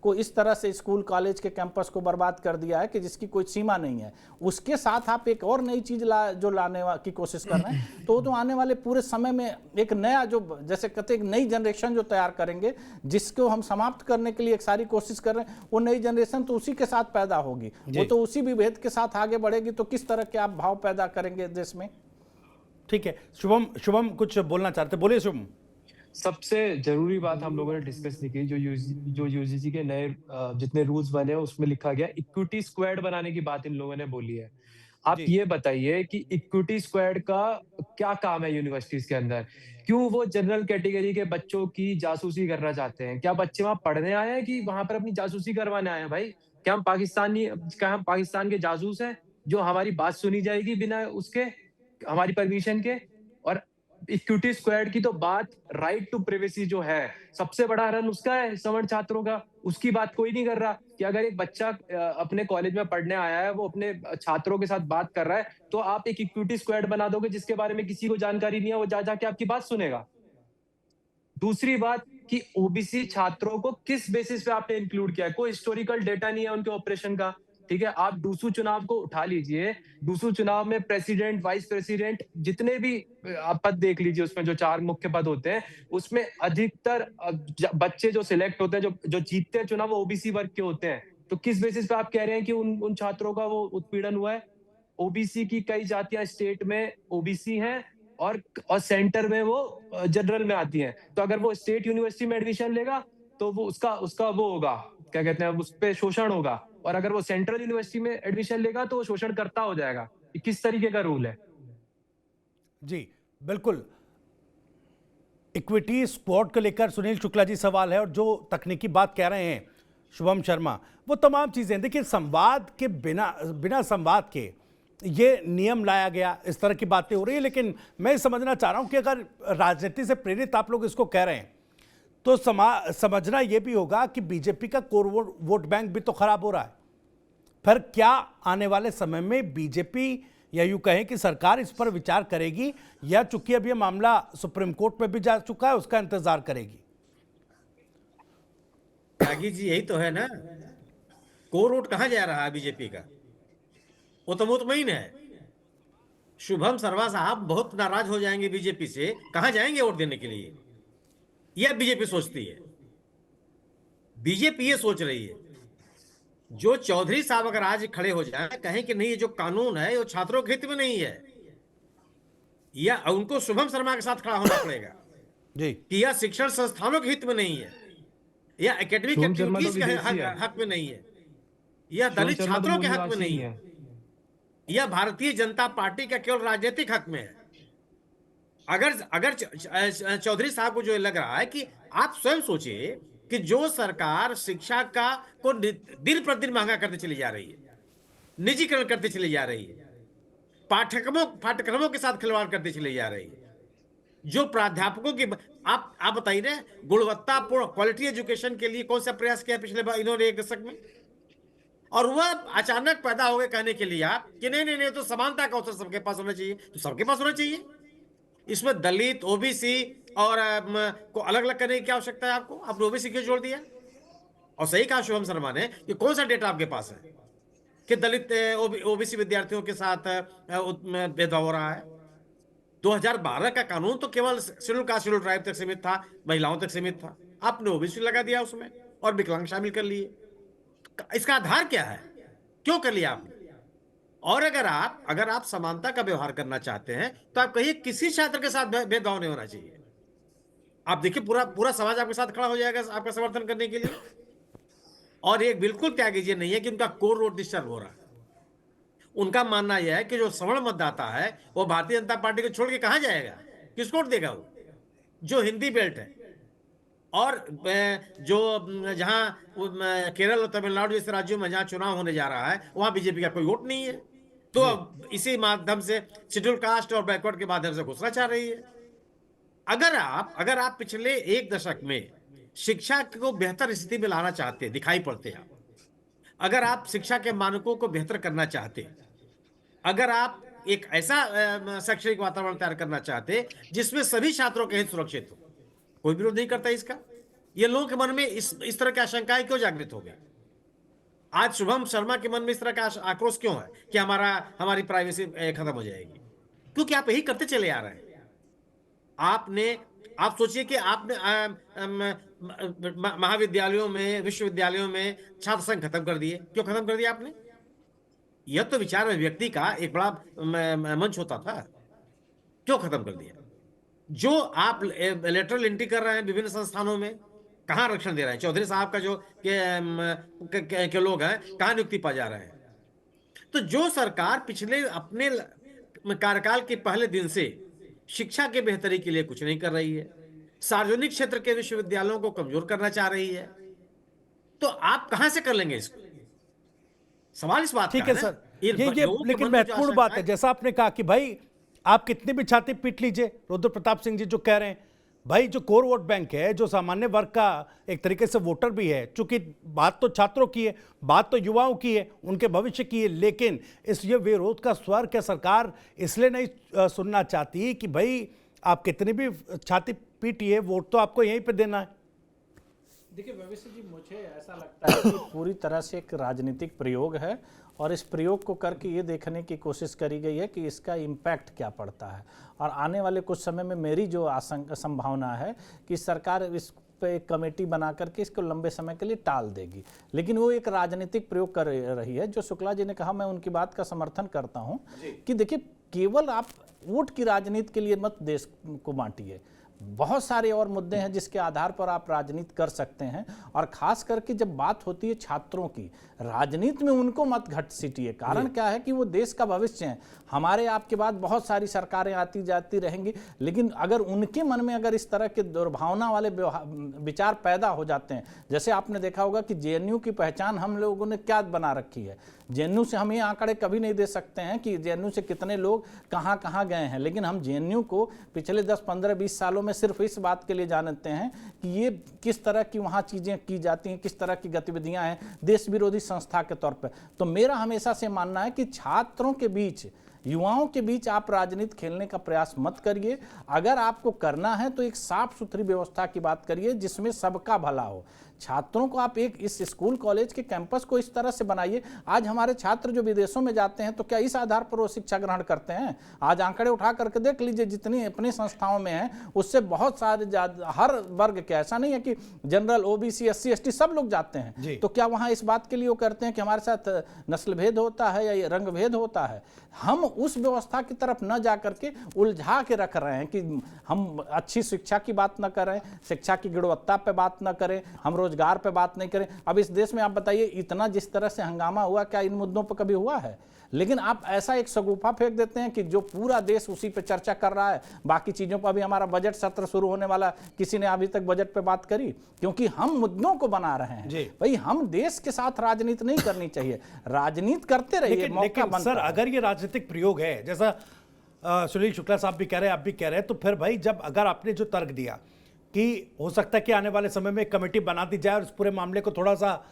को इस तरह से स्कूल कॉलेज के कैंपस को बर्बाद कर दिया है कि जिसकी कोई सीमा नहीं है। उसके साथ आप एक और नई चीज जो लाने की कोशिश कर रहे हैं तो आने वाले पूरे समय में एक नया जो जैसे कहते एक नई जनरेशन जो तैयार करेंगे, जिसको हम समाप्त करने के लिए एक सारी कोशिश कर रहे हैं, वो नई जनरेशन तो उसी के साथ पैदा होगी, वो तो उसी विभेद के साथ आगे बढ़ेगी। तो किस तरह के आप भाव पैदा करेंगे देश में? ठीक है, शुभम कुछ बोलना चाहते, बोलिए शुभम। सबसे जरूरी बात हम लोगों ने डिस्कस नहीं की, जो यूजीसी के नए जितने रूल्स बने हैं उसमें लिखा गया इक्विटी स्क्वाड बनाने की बात इन लोगों ने बोली है। आप जी। ये बताइए कि इक्विटी स्क्वाड का क्या काम है यूनिवर्सिटीज के अंदर? क्यों वो जनरल कैटेगरी के बच्चों की जासूसी करना चाहते हैं? क्या बच्चे वहां पढ़ने आए हैं कि वहां पर अपनी जासूसी करवाने आए हैं भाई? क्या हम पाकिस्तान के जासूस हैं जो हमारी बात सुनी जाएगी बिना उसके, हमारी परमिशन के? और इक्विटी स्क्वाड की तो बात, राइट टू प्राइवेसी जो है, सबसे बड़ा हरन उसका है सवर्ण छात्रों का। उसकी बात कोई नहीं कर रहा कि अगर एक बच्चा अपने कॉलेज में पढ़ने आया है, वो अपने छात्रों के साथ बात कर रहा है, तो आप एक इक्विटी स्क्वाड बना दोगे जिसके बारे में किसी को जानकारी नहीं है, वो जा जाके आपकी बात सुनेगा। दूसरी बात कि ओबीसी छात्रों को किस बेसिस पे आपने इंक्लूड किया है? कोई हिस्टोरिकल डेटा नहीं है उनके ऑपरेशन का। ठीक है, आप डूसू चुनाव को उठा लीजिए। डूसू चुनाव में प्रेसिडेंट, वाइस प्रेसिडेंट, जितने भी आप पद देख लीजिए, उसमें जो 4 मुख्य पद होते हैं, उसमें अधिकतर बच्चे जो सिलेक्ट होते हैं, जो जीतते हैं चुनाव, वो ओबीसी वर्ग के होते हैं। तो किस बेसिस पे आप कह रहे हैं कि उन छात्रों का वो उत्पीड़न हुआ है? ओबीसी की कई जातियां स्टेट में ओबीसी हैं और सेंटर में वो जनरल में आती हैं। तो अगर वो स्टेट यूनिवर्सिटी में एडमिशन लेगा तो वो उसका वो होगा, क्या कहते हैं, उस पे शोषण होगा। और अगर वो सेंट्रल यूनिवर्सिटी में एडमिशन लेगा तो वो शोषण करता हो जाएगा। ये किस तरीके का रूल है? जी, बिल्कुल। इक्विटी स्क्वाड को लेकर सुनील शुक्ला जी सवाल है, और जो तकनीकी बात कह रहे हैं शुभम शर्मा, वो तमाम चीजें देखिए, संवाद के बिना संवाद के ये नियम लाया गया, इस तरह की बातें हो रही है। लेकिन मैं समझना चाह रहा हूं कि अगर राजनीति से प्रेरित आप लोग इसको कह रहे हैं, तो समझना यह भी होगा कि बीजेपी का कोर वोट बैंक भी तो खराब हो रहा है। फिर क्या आने वाले समय में बीजेपी, या यूं कहें कि सरकार, इस पर विचार करेगी, या चूंकि अब यह मामला सुप्रीम कोर्ट में भी जा चुका है, उसका इंतजार करेगी? त्यागी जी, यही तो है ना, कोर वोट कहां जा रहा है बीजेपी का? वो तो मुतमईन है। शुभम शर्मा साहब बहुत नाराज हो जाएंगे बीजेपी से, कहां जाएंगे वोट देने के लिए? यह बीजेपी सोचती है। बीजेपी ये सोच रही है, जो चौधरी साहब अगर आज खड़े हो जाए, कहें कि नहीं, ये जो कानून है वो छात्रों के हित में नहीं है, या उनको शुभम शर्मा के साथ खड़ा होना पड़ेगा जी, कि यह शिक्षण संस्थानों के हित में नहीं है, या एकेडमिक शुभम शर्मा तो एक्टिविटीज के विदेशी है। हक में नहीं है, या शुभम दलित शर्मा तो छात्रों मूल के हक में निवासी नहीं नहीं है, है। यह भारतीय जनता पार्टी का केवल राजनीतिक हक में है। अगर अगर चौधरी साहब को जो लग रहा है कि, आप स्वयं सोचिए कि जो सरकार शिक्षा का को दिन प्रतिदिन महंगा करते चली जा रही है, निजीकरण करते चली जा रही है, पाठ्यक्रमों के साथ खिलवाड़ करते चली जा रही है, जो प्राध्यापकों की, आप बताइए ना, गुणवत्तापूर्ण क्वालिटी एजुकेशन के लिए कौन सा प्रयास किया पिछले बार इन्होंने 1 दशक में? और वह अचानक पैदा हो गए कहने के लिए आप कि नहीं नहीं नहीं, तो समानता का अवसर सबके पास होना चाहिए। तो सबके पास होना चाहिए, इसमें दलित, ओबीसी और को अलग अलग करने की क्या आवश्यकता है आपको? आपने ओबीसी क्यों जोड़ दिया? और सही कहा शुभम शर्मा ने कि कौन सा डेटा आपके पास है कि दलित ओबीसी विद्यार्थियों के साथ भेदभाव हो रहा है? 2012 का कानून तो केवल शेड्यूल कास्ट, शेड्यूल ट्राइब तक सीमित था, महिलाओं तक सीमित था। आपने ओबीसी लगा दिया उसमें और विकलांग शामिल कर लिए। इसका आधार क्या है? क्यों कर लिया आपने? और अगर आप समानता का व्यवहार करना चाहते हैं, तो आप कहिए किसी छात्र के साथ भेदभाव नहीं होना चाहिए। आप देखिए, पूरा समाज आपके साथ खड़ा हो जाएगा आपका समर्थन करने के लिए। और एक बिल्कुल त्याग ये नहीं है कि उनका कोर वोट डिस्टर्ब हो रहा है। उनका मानना यह है कि जो सवर्ण मतदाता है वो भारतीय जनता पार्टी को छोड़ के कहां जाएगा, किसको वोट देगा? वो जो हिंदी बेल्ट है, और जो जहां केरल और तमिलनाडु जैसे राज्यों में जहां चुनाव होने जा रहा है, वहां बीजेपी का कोई वोट नहीं है। तो अब इसी माध्यम से शेड्यूल कास्ट और बैकवर्ड के माध्यम से घुसना चाह रही है। अगर आप पिछले 1 दशक में शिक्षा को बेहतर स्थिति में लाना चाहते, दिखाई पड़ते हैं, अगर आप शिक्षा के मानकों को बेहतर करना चाहते, अगर आप एक ऐसा शैक्षणिक वातावरण तैयार करना चाहते जिसमें सभी छात्रों के हित सुरक्षित हो, कोई विरोध नहीं करता इसका। ये लोगों के मन में इस तरह की आशंकाएं क्यों जागृत हो गई? आज शुभम शर्मा के मन में इस तरह का आक्रोश क्यों है कि हमारी प्राइवेसी खत्म हो जाएगी? क्योंकि आप यही करते चले आ रहे हैं। आप सोचिए कि आपने महाविद्यालयों में, विश्वविद्यालयों में छात्र संघ खत्म कर दिए। क्यों खत्म कर दिया आपने? यह तो विचार अभिव्यक्ति का एक बड़ा मंच होता था, क्यों खत्म कर दिया? जो आप लेटरल एंट्री कर रहे हैं विभिन्न संस्थानों में, कहां आरक्षण दे रहे हैं? चौधरी साहब का जो के लोग हैं, कहां नियुक्ति पा जा रहे हैं? तो जो सरकार पिछले अपने कार्यकाल के पहले दिन से शिक्षा के बेहतरी के लिए कुछ नहीं कर रही है, सार्वजनिक क्षेत्र के विश्वविद्यालयों को कमजोर करना चाह रही है, तो आप कहां से कर लेंगे इसको? सवाल इस बात ठीक का है ना। सर, ये लेकिन महत्वपूर्ण बात है, जैसा आपने कहा कि भाई आप कितनी भी छाती पीट लीजिए, रुद्र प्रताप सिंह जी जो कह रहे हैं, भाई जो कोर वोट बैंक है, जो सामान्य वर्ग का एक तरीके से वोटर भी है, चूंकि बात तो छात्रों की है, बात तो युवाओं की है, उनके भविष्य की है, लेकिन इस ये विरोध का स्वर क्या सरकार इसलिए नहीं सुनना चाहती कि भाई आप कितनी भी छाती पीटिए, वोट तो आपको यहीं पे देना है? देखिए भविष्य जी, मुझे ऐसा लगता है कि पूरी तरह से एक राजनीतिक प्रयोग है और इस प्रयोग को करके ये देखने की कोशिश करी गई है कि इसका इम्पैक्ट क्या पड़ता है। और आने वाले कुछ समय में मेरी जो संभावना है कि सरकार इस पे एक कमेटी बना करके इसको लंबे समय के लिए टाल देगी, लेकिन वो एक राजनीतिक प्रयोग कर रही है। जो शुक्ला जी ने कहा, मैं उनकी बात का समर्थन करता हूँ कि देखिए, केवल आप वोट की राजनीति के लिए मत देश को बांटिए, बहुत सारे और मुद्दे हैं जिसके आधार पर आप राजनीति कर सकते हैं। और खास करके जब बात होती है छात्रों की, राजनीति में उनको मत घसीटिए। कारण क्या है कि वो देश का भविष्य है। हमारे आपके बाद बहुत सारी सरकारें आती जाती रहेंगी, लेकिन अगर उनके मन में अगर इस तरह के दुर्भावना वाले विचार पैदा हो जाते हैं, जैसे आपने देखा होगा कि जेएनयू की पहचान हम लोगों ने क्या बना रखी है। जेएनयू से हम ये आंकड़े कभी नहीं दे सकते हैं कि जेएनयू से कितने लोग कहाँ कहाँ गए हैं, लेकिन हम जेएनयू को पिछले 10, 15, 20 सालों में सिर्फ इस बात के लिए जानते हैं कि ये किस तरह की वहाँ चीज़ें की जाती हैं, किस तरह की गतिविधियाँ हैं देश विरोधी संस्था के तौर पर। तो मेरा हमेशा से मानना है कि छात्रों के बीच, युवाओं के बीच आप राजनीति खेलने का प्रयास मत करिए। अगर आपको करना है तो एक साफ सुथरी व्यवस्था की बात करिए जिसमें सबका भला हो। छात्रों को आप एक इस स्कूल कॉलेज के कैंपस को इस तरह से बनाइए। आज हमारे छात्र जो विदेशों में जाते हैं तो क्या इस आधार पर वो शिक्षा ग्रहण करते हैं? आज आंकड़े उठा करके देख लीजिए, जितनी अपनी संस्थाओं में हैं उससे बहुत सारे, हर वर्ग के, ऐसा नहीं है कि जनरल, ओबीसी, एससी, एसटी सब लोग जाते हैं। तो क्या वहाँ इस बात के लिए वो करते हैं कि हमारे साथ नस्ल भेद होता है या रंग भेद होता है? हम उस व्यवस्था की तरफ न जा करके उलझा के रख रहे हैं कि हम अच्छी शिक्षा की बात न करें, शिक्षा की गुणवत्ता पे बात न करें, हम रोजगार पे बात नहीं करें। अब इस देश में आप बताइए, इतना जिस तरह से हंगामा हुआ, क्या इन मुद्दों पर कभी हुआ है? लेकिन आप ऐसा एक शगुफा फेंक देते हैं कि जो पूरा देश उसी पे चर्चा कर रहा है, बाकी चीजों पर। अभी हमारा बजट सत्र शुरू होने वाला, किसी ने अभी तक बजट पे बात करी? क्योंकि हम मुद्दों को बना रहे हैं भाई। हम देश के साथ राजनीति नहीं करनी चाहिए, राजनीति करते रहिए, मौका बनता है। सर, अगर ये राजनीतिक प्रयोग है, जैसा सुनील शुक्ला साहब भी कह रहे हैं, आप भी कह रहे हैं, तो फिर भाई जब अगर आपने जो तर्क दिया कि हो सकता है कि आने वाले समय में एक कमेटी बना दी जाए और इस पूरे मामले को थोड़ा सा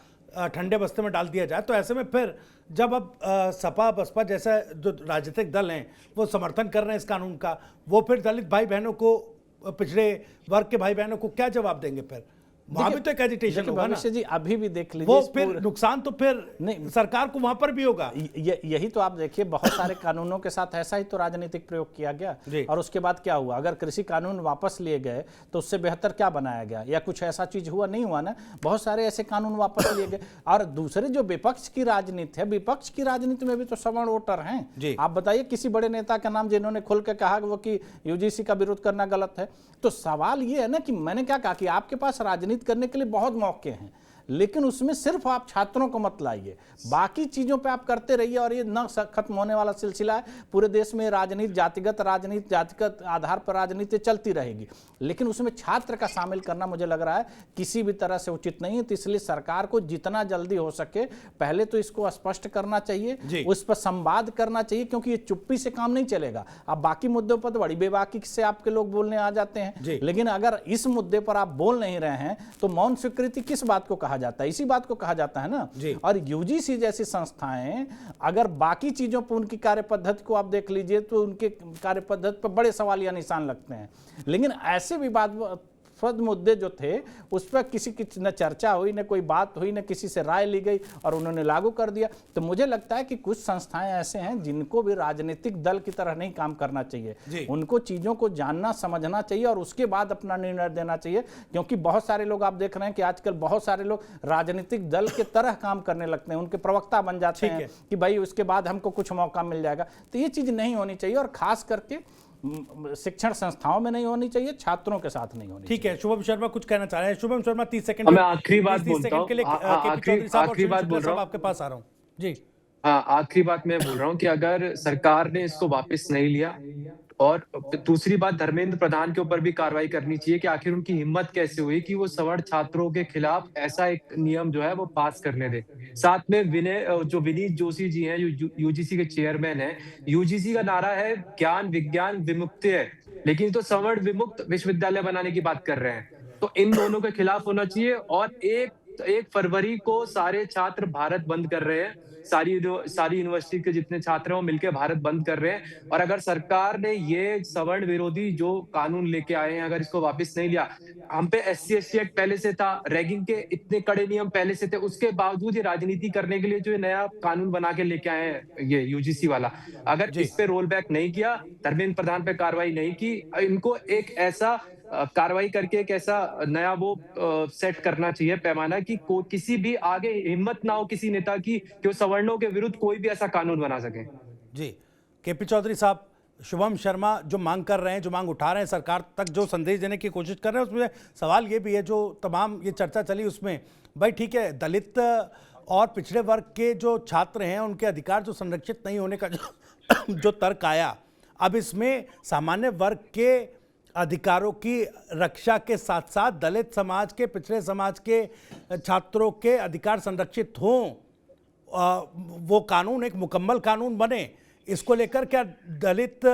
ठंडे बस्ते में डाल दिया जाए, तो ऐसे में फिर जब अब सपा बसपा जैसा जो राजनीतिक दल हैं वो समर्थन कर रहे हैं इस कानून का, वो फिर दलित भाई बहनों को, पिछड़े वर्ग के भाई बहनों को क्या जवाब देंगे? फिर वहां भी तो एक एजिटेशन होगा ना जी। अभी भी देख लीजिए, वो फिर नुकसान तो फिर नहीं सरकार को वहां पर भी होगा। यही तो आप देखिए, बहुत सारे कानूनों के साथ ऐसा ही तो राजनीतिक प्रयोग किया गया। और उसके बाद क्या हुआ? अगर कृषि कानून वापस लिए गए तो उससे बेहतर क्या बनाया गया? या कुछ ऐसा चीज हुआ? नहीं हुआ ना। बहुत सारे ऐसे कानून वापस लिए गए। और दूसरे जो विपक्ष की राजनीति है, विपक्ष की राजनीति में भी तो सवर्ण वोटर हैं। आप बताइए किसी बड़े नेता का नाम जिन्होंने खुल के कहा वो कि यूजीसी का विरोध करना गलत है? तो सवाल ये है ना कि मैंने क्या कहा कि आपके पास राजनीति करने के लिए बहुत मौके हैं, लेकिन उसमें सिर्फ आप छात्रों को मत लाइए, बाकी चीजों पे आप करते रहिए। और ये न खत्म होने वाला सिलसिला है। पूरे देश में राजनीति, जातिगत आधार पर राजनीति चलती रहेगी, लेकिन उसमें छात्र का शामिल करना मुझे लग रहा है किसी भी तरह से उचित नहीं है। तो इसलिए सरकार को जितना जल्दी हो सके पहले तो इसको स्पष्ट करना चाहिए, उस पर संवाद करना चाहिए, क्योंकि ये चुप्पी से काम नहीं चलेगा। अब बाकी मुद्दों पर तो बड़ी बेबाकी से आपके लोग बोलने आ जाते हैं, लेकिन अगर इस मुद्दे पर आप बोल नहीं रहे हैं तो मौन स्वीकृति किस बात को कहा जाता है? इसी बात को कहा जाता है ना। और यूजीसी जैसी संस्थाएं अगर बाकी चीजों पर, उनकी कार्य पद्धति को आप देख लीजिए तो उनके कार्य पद्धति पर बड़े सवालिया निशान लगते हैं, लेकिन ऐसे विवाद मुद्दे जो थे उस पर किसी की न चर्चा हुई, न कोई बात हुई, न किसी से राय ली गई और उन्होंने लागू कर दिया। तो मुझे लगता है कि कुछ संस्थाएं ऐसे हैं जिनको भी राजनीतिक दल की तरह नहीं काम करना चाहिए। उनको चीजों को जानना समझना चाहिए और उसके बाद अपना निर्णय देना चाहिए। क्योंकि बहुत सारे लोग आप देख रहे हैं कि आजकल बहुत सारे लोग राजनीतिक दल के तरह काम करने लगते हैं, उनके प्रवक्ता बन जाते हैं कि भाई उसके बाद हमको कुछ मौका मिल जाएगा। तो ये चीज नहीं होनी चाहिए, और खास करके शिक्षण संस्थाओं में नहीं होनी चाहिए, छात्रों के साथ नहीं होनी। ठीक है, शुभम शर्मा कुछ कहना चाह रहे हैं। शुभम शर्मा 30 सेकंड, मैं आखिरी बात बोलता हूं, आपके पास आ रहा हूं जी। हाँ, आखिरी बात मैं बोल रहा हूँ कि अगर सरकार ने इसको वापस नहीं लिया, और दूसरी बात धर्मेंद्र प्रधान के ऊपर भी कार्रवाई करनी चाहिए कि आखिर उनकी हिम्मत कैसे हुई कि वो सवर्ण छात्रों के खिलाफ ऐसा एक नियम जो है वो पास करने दे। साथ में जो विनीत जोशी जी हैं, यूजीसी के चेयरमैन हैं, यूजीसी का नारा है ज्ञान विज्ञान विमुक्ति, लेकिन तो सवर्ण विमुक्त विश्वविद्यालय बनाने की बात कर रहे हैं। तो इन दोनों के खिलाफ होना चाहिए। और 1 फरवरी को सारे छात्र भारत बंद कर रहे हैं। सारी यूनिवर्सिटी के जितने छात्र हैं वो मिलकर भारत बंद कर रहे हैं। और अगर सरकार ने ये सवर्ण विरोधी जो कानून लेके आए हैं, अगर इसको वापस नहीं लिया, हम पे SC/ST एक्ट पहले से था, रैगिंग के इतने कड़े नियम पहले से थे, उसके बावजूद ये राजनीति करने के लिए जो नया कानून बना के लेके आए हैं ये यूजीसी वाला, अगर इस पे रोल बैक नहीं किया, धर्मेंद्र प्रधान पे कार्रवाई नहीं की, इनको एक ऐसा कार्रवाई करके एक ऐसा नया वो सेट करना चाहिए पैमाना कि किसी भी आगे हिम्मत ना हो किसी नेता की कि वो सवर्णों के विरुद्ध कोई भी ऐसा कानून बना सके। जी, केपी चौधरी साहब, शुभम शर्मा जो मांग कर रहे हैं, जो मांग उठा रहे हैं, सरकार तक जो संदेश देने की कोशिश कर रहे हैं, उसमें सवाल ये भी है, जो तमाम ये चर्चा चली उसमें, भाई ठीक है, दलित और पिछड़े वर्ग के जो छात्र हैं उनके अधिकार जो संरक्षित नहीं होने का जो तर्क आया, अब इसमें सामान्य वर्ग के अधिकारों की रक्षा के साथ साथ दलित समाज के, पिछड़े समाज के छात्रों के अधिकार संरक्षित हों, वो कानून एक मुकम्मल कानून बने, इसको लेकर क्या दलित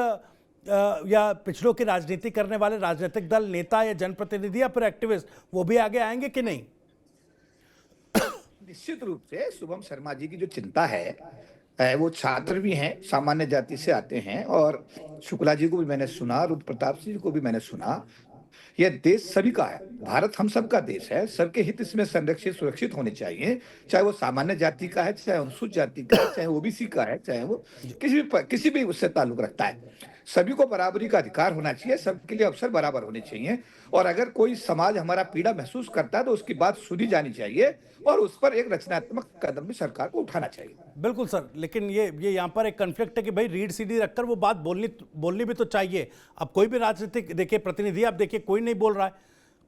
या पिछड़ों की राजनीति करने वाले राजनीतिक दल, नेता या जनप्रतिनिधि या फिर एक्टिविस्ट वो भी आगे आएंगे कि नहीं? निश्चित रूप से शुभम शर्मा जी की जो चिंता है, वो छात्र भी हैं, सामान्य जाति से आते हैं, और शुक्ला जी को भी मैंने सुना, रुद्र प्रताप सिंह को भी मैंने सुना। यह देश सभी का है, भारत हम सबका देश है, सबके हित इसमें संरक्षित सुरक्षित होने चाहिए, चाहे वो सामान्य जाति का है, चाहे अनुसूचित जाति का है, चाहे ओबीसी का है, चाहे वो किसी भी उससे ताल्लुक रखता है। सभी को बराबरी का अधिकार होना चाहिए, सबके लिए अवसर बराबर होने चाहिए। और अगर कोई समाज हमारा पीड़ा महसूस करता है तो उसकी बात सुनी जानी चाहिए और उस पर एक रचनात्मक कदम भी सरकार को उठाना चाहिए। बिल्कुल सर, लेकिन ये यहाँ पर एक कन्फ्लिक्ट है कि भाई रीड सीडी रखकर वो बात बोलनी भी तो चाहिए। अब कोई भी राजनीतिक देखिए प्रतिनिधि, आप देखिए कोई नहीं बोल रहा है,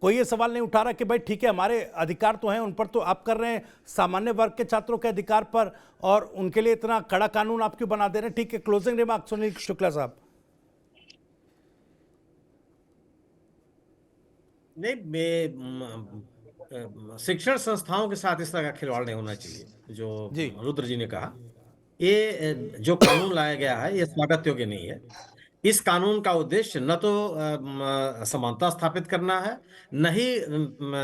कोई ये सवाल नहीं उठा रहा कि भाई ठीक है हमारे अधिकार तो हैं, उन पर तो आप कर रहे हैं, सामान्य वर्ग के छात्रों के अधिकार पर, और उनके लिए इतना कड़ा कानून आप क्यों बना दे रहे हैं? ठीक है, क्लोजिंग रिमार्क सुनील शुक्ला साहब। नहीं, शिक्षण संस्थाओं के साथ इस तरह का खिलवाड़ नहीं होना चाहिए जो रुद्र जी ने कहा। ये जो कानून लाया गया है ये स्वागत योग्य नहीं है। इस कानून का उद्देश्य न तो समानता स्थापित करना है, न ही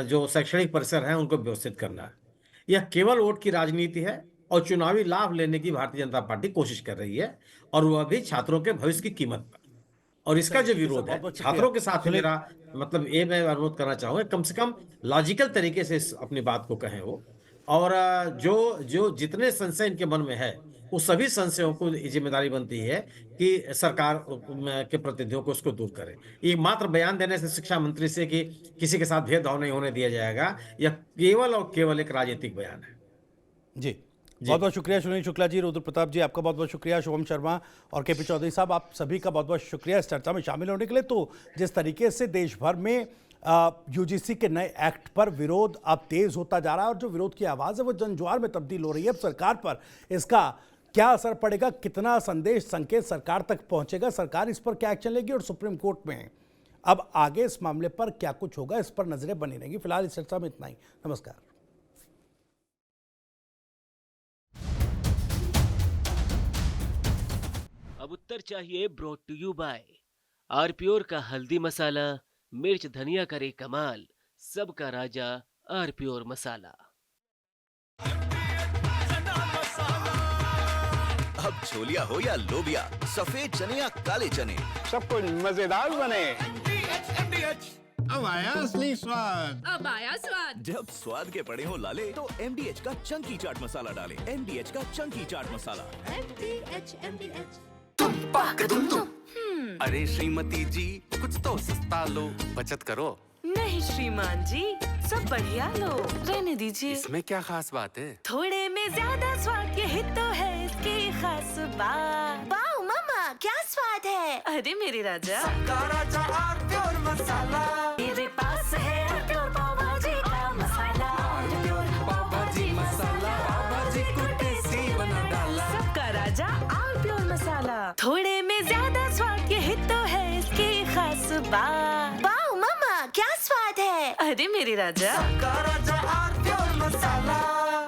जो शैक्षणिक परिसर हैं उनको व्यवस्थित करना है। यह केवल वोट की राजनीति है और चुनावी लाभ लेने की भारतीय जनता पार्टी कोशिश कर रही है, और वह भी छात्रों के भविष्य की कीमत पर। और इसका जो विरोध है छात्रों के साथ, मेरा मतलब ये मैं अनुरोध करना चाहूंगा, कम से कम लॉजिकल तरीके से अपनी बात को कहें वो, और जो जितने संशय इनके मन में है उस सभी संशयों को जिम्मेदारी बनती है कि सरकार के प्रतिनिधियों को उसको दूर करे। ये मात्र बयान देने से, शिक्षा मंत्री से कि किसी के साथ भेदभाव नहीं होने दिया जाएगा, यह केवल और केवल एक राजनीतिक बयान है। जी, बहुत बहुत शुक्रिया सुनील शुक्ला जी, रुद्र प्रताप जी आपका बहुत बहुत शुक्रिया, शुभम शर्मा और केपी चौधरी साहब आप सभी का बहुत बहुत शुक्रिया इस चर्चा में शामिल होने के लिए। तो जिस तरीके से देश भर में यूजीसी के नए एक्ट पर विरोध अब तेज होता जा रहा है और जो विरोध की आवाज़ है वो जनजुआर में तब्दील हो रही है, अब सरकार पर इसका क्या असर पड़ेगा, कितना संदेश संकेत सरकार तक पहुंचेगा, सरकार इस पर क्या एक्शन लेगी और सुप्रीम कोर्ट में अब आगे इस मामले पर क्या कुछ होगा, इस पर नजरें बनी रहेंगी। फिलहाल इस चर्चा में इतना ही। नमस्कार। अब उत्तर चाहिए ब्रॉट टू यू बाय आरपीओर का हल्दी मसाला, मिर्च धनिया करे कमाल, सबका राजा आरपीओर मसाला। अब छोलिया हो या लोबिया, सफेद चने या काले चने, सब कुछ मजेदार बने। अब आया असली स्वाद, अब आया स्वाद। जब स्वाद के पड़े हो लाले तो MDH का चंकी चाट मसाला डालें। MDH का चंकी चाट मसाला। MDH। अरे श्रीमती जी कुछ तो सस्ता लो, बचत करो। नहीं श्रीमान जी, सब बढ़िया लो, रहने दीजिए। इसमें क्या खास बात है? थोड़े में ज्यादा स्वाद, यही तो है इसकी खास बात। वाओ मामा, क्या स्वाद है। अरे मेरे राजा, सबका राजा आरपीओर मसाला, मेरे पास है आरपीओर पाव भाजी का मसाला। आरपीओर पाव भाजी मसाला, पाव भाजी को टेस्टी बना डाला। बार। वाओ मम्मा क्या स्वाद है। अरे मेरे राजा,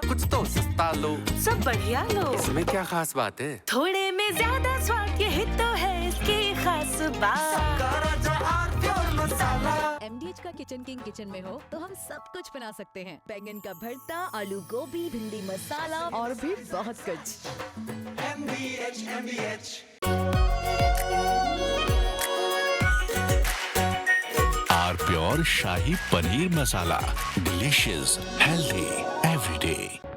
कुछ तो सस्ता लो, सब बढ़िया लो। इसमें क्या खास बात है? थोड़े में ज्यादा स्वाद, यही तो है इसकी खास बात। MDH का किचन किंग किचन में हो तो हम सब कुछ बना सकते हैं। बैंगन का भरता, आलू गोभी, भिंडी मसाला और भी बहुत कुछ। Our pure shahi paneer masala, delicious, healthy everyday.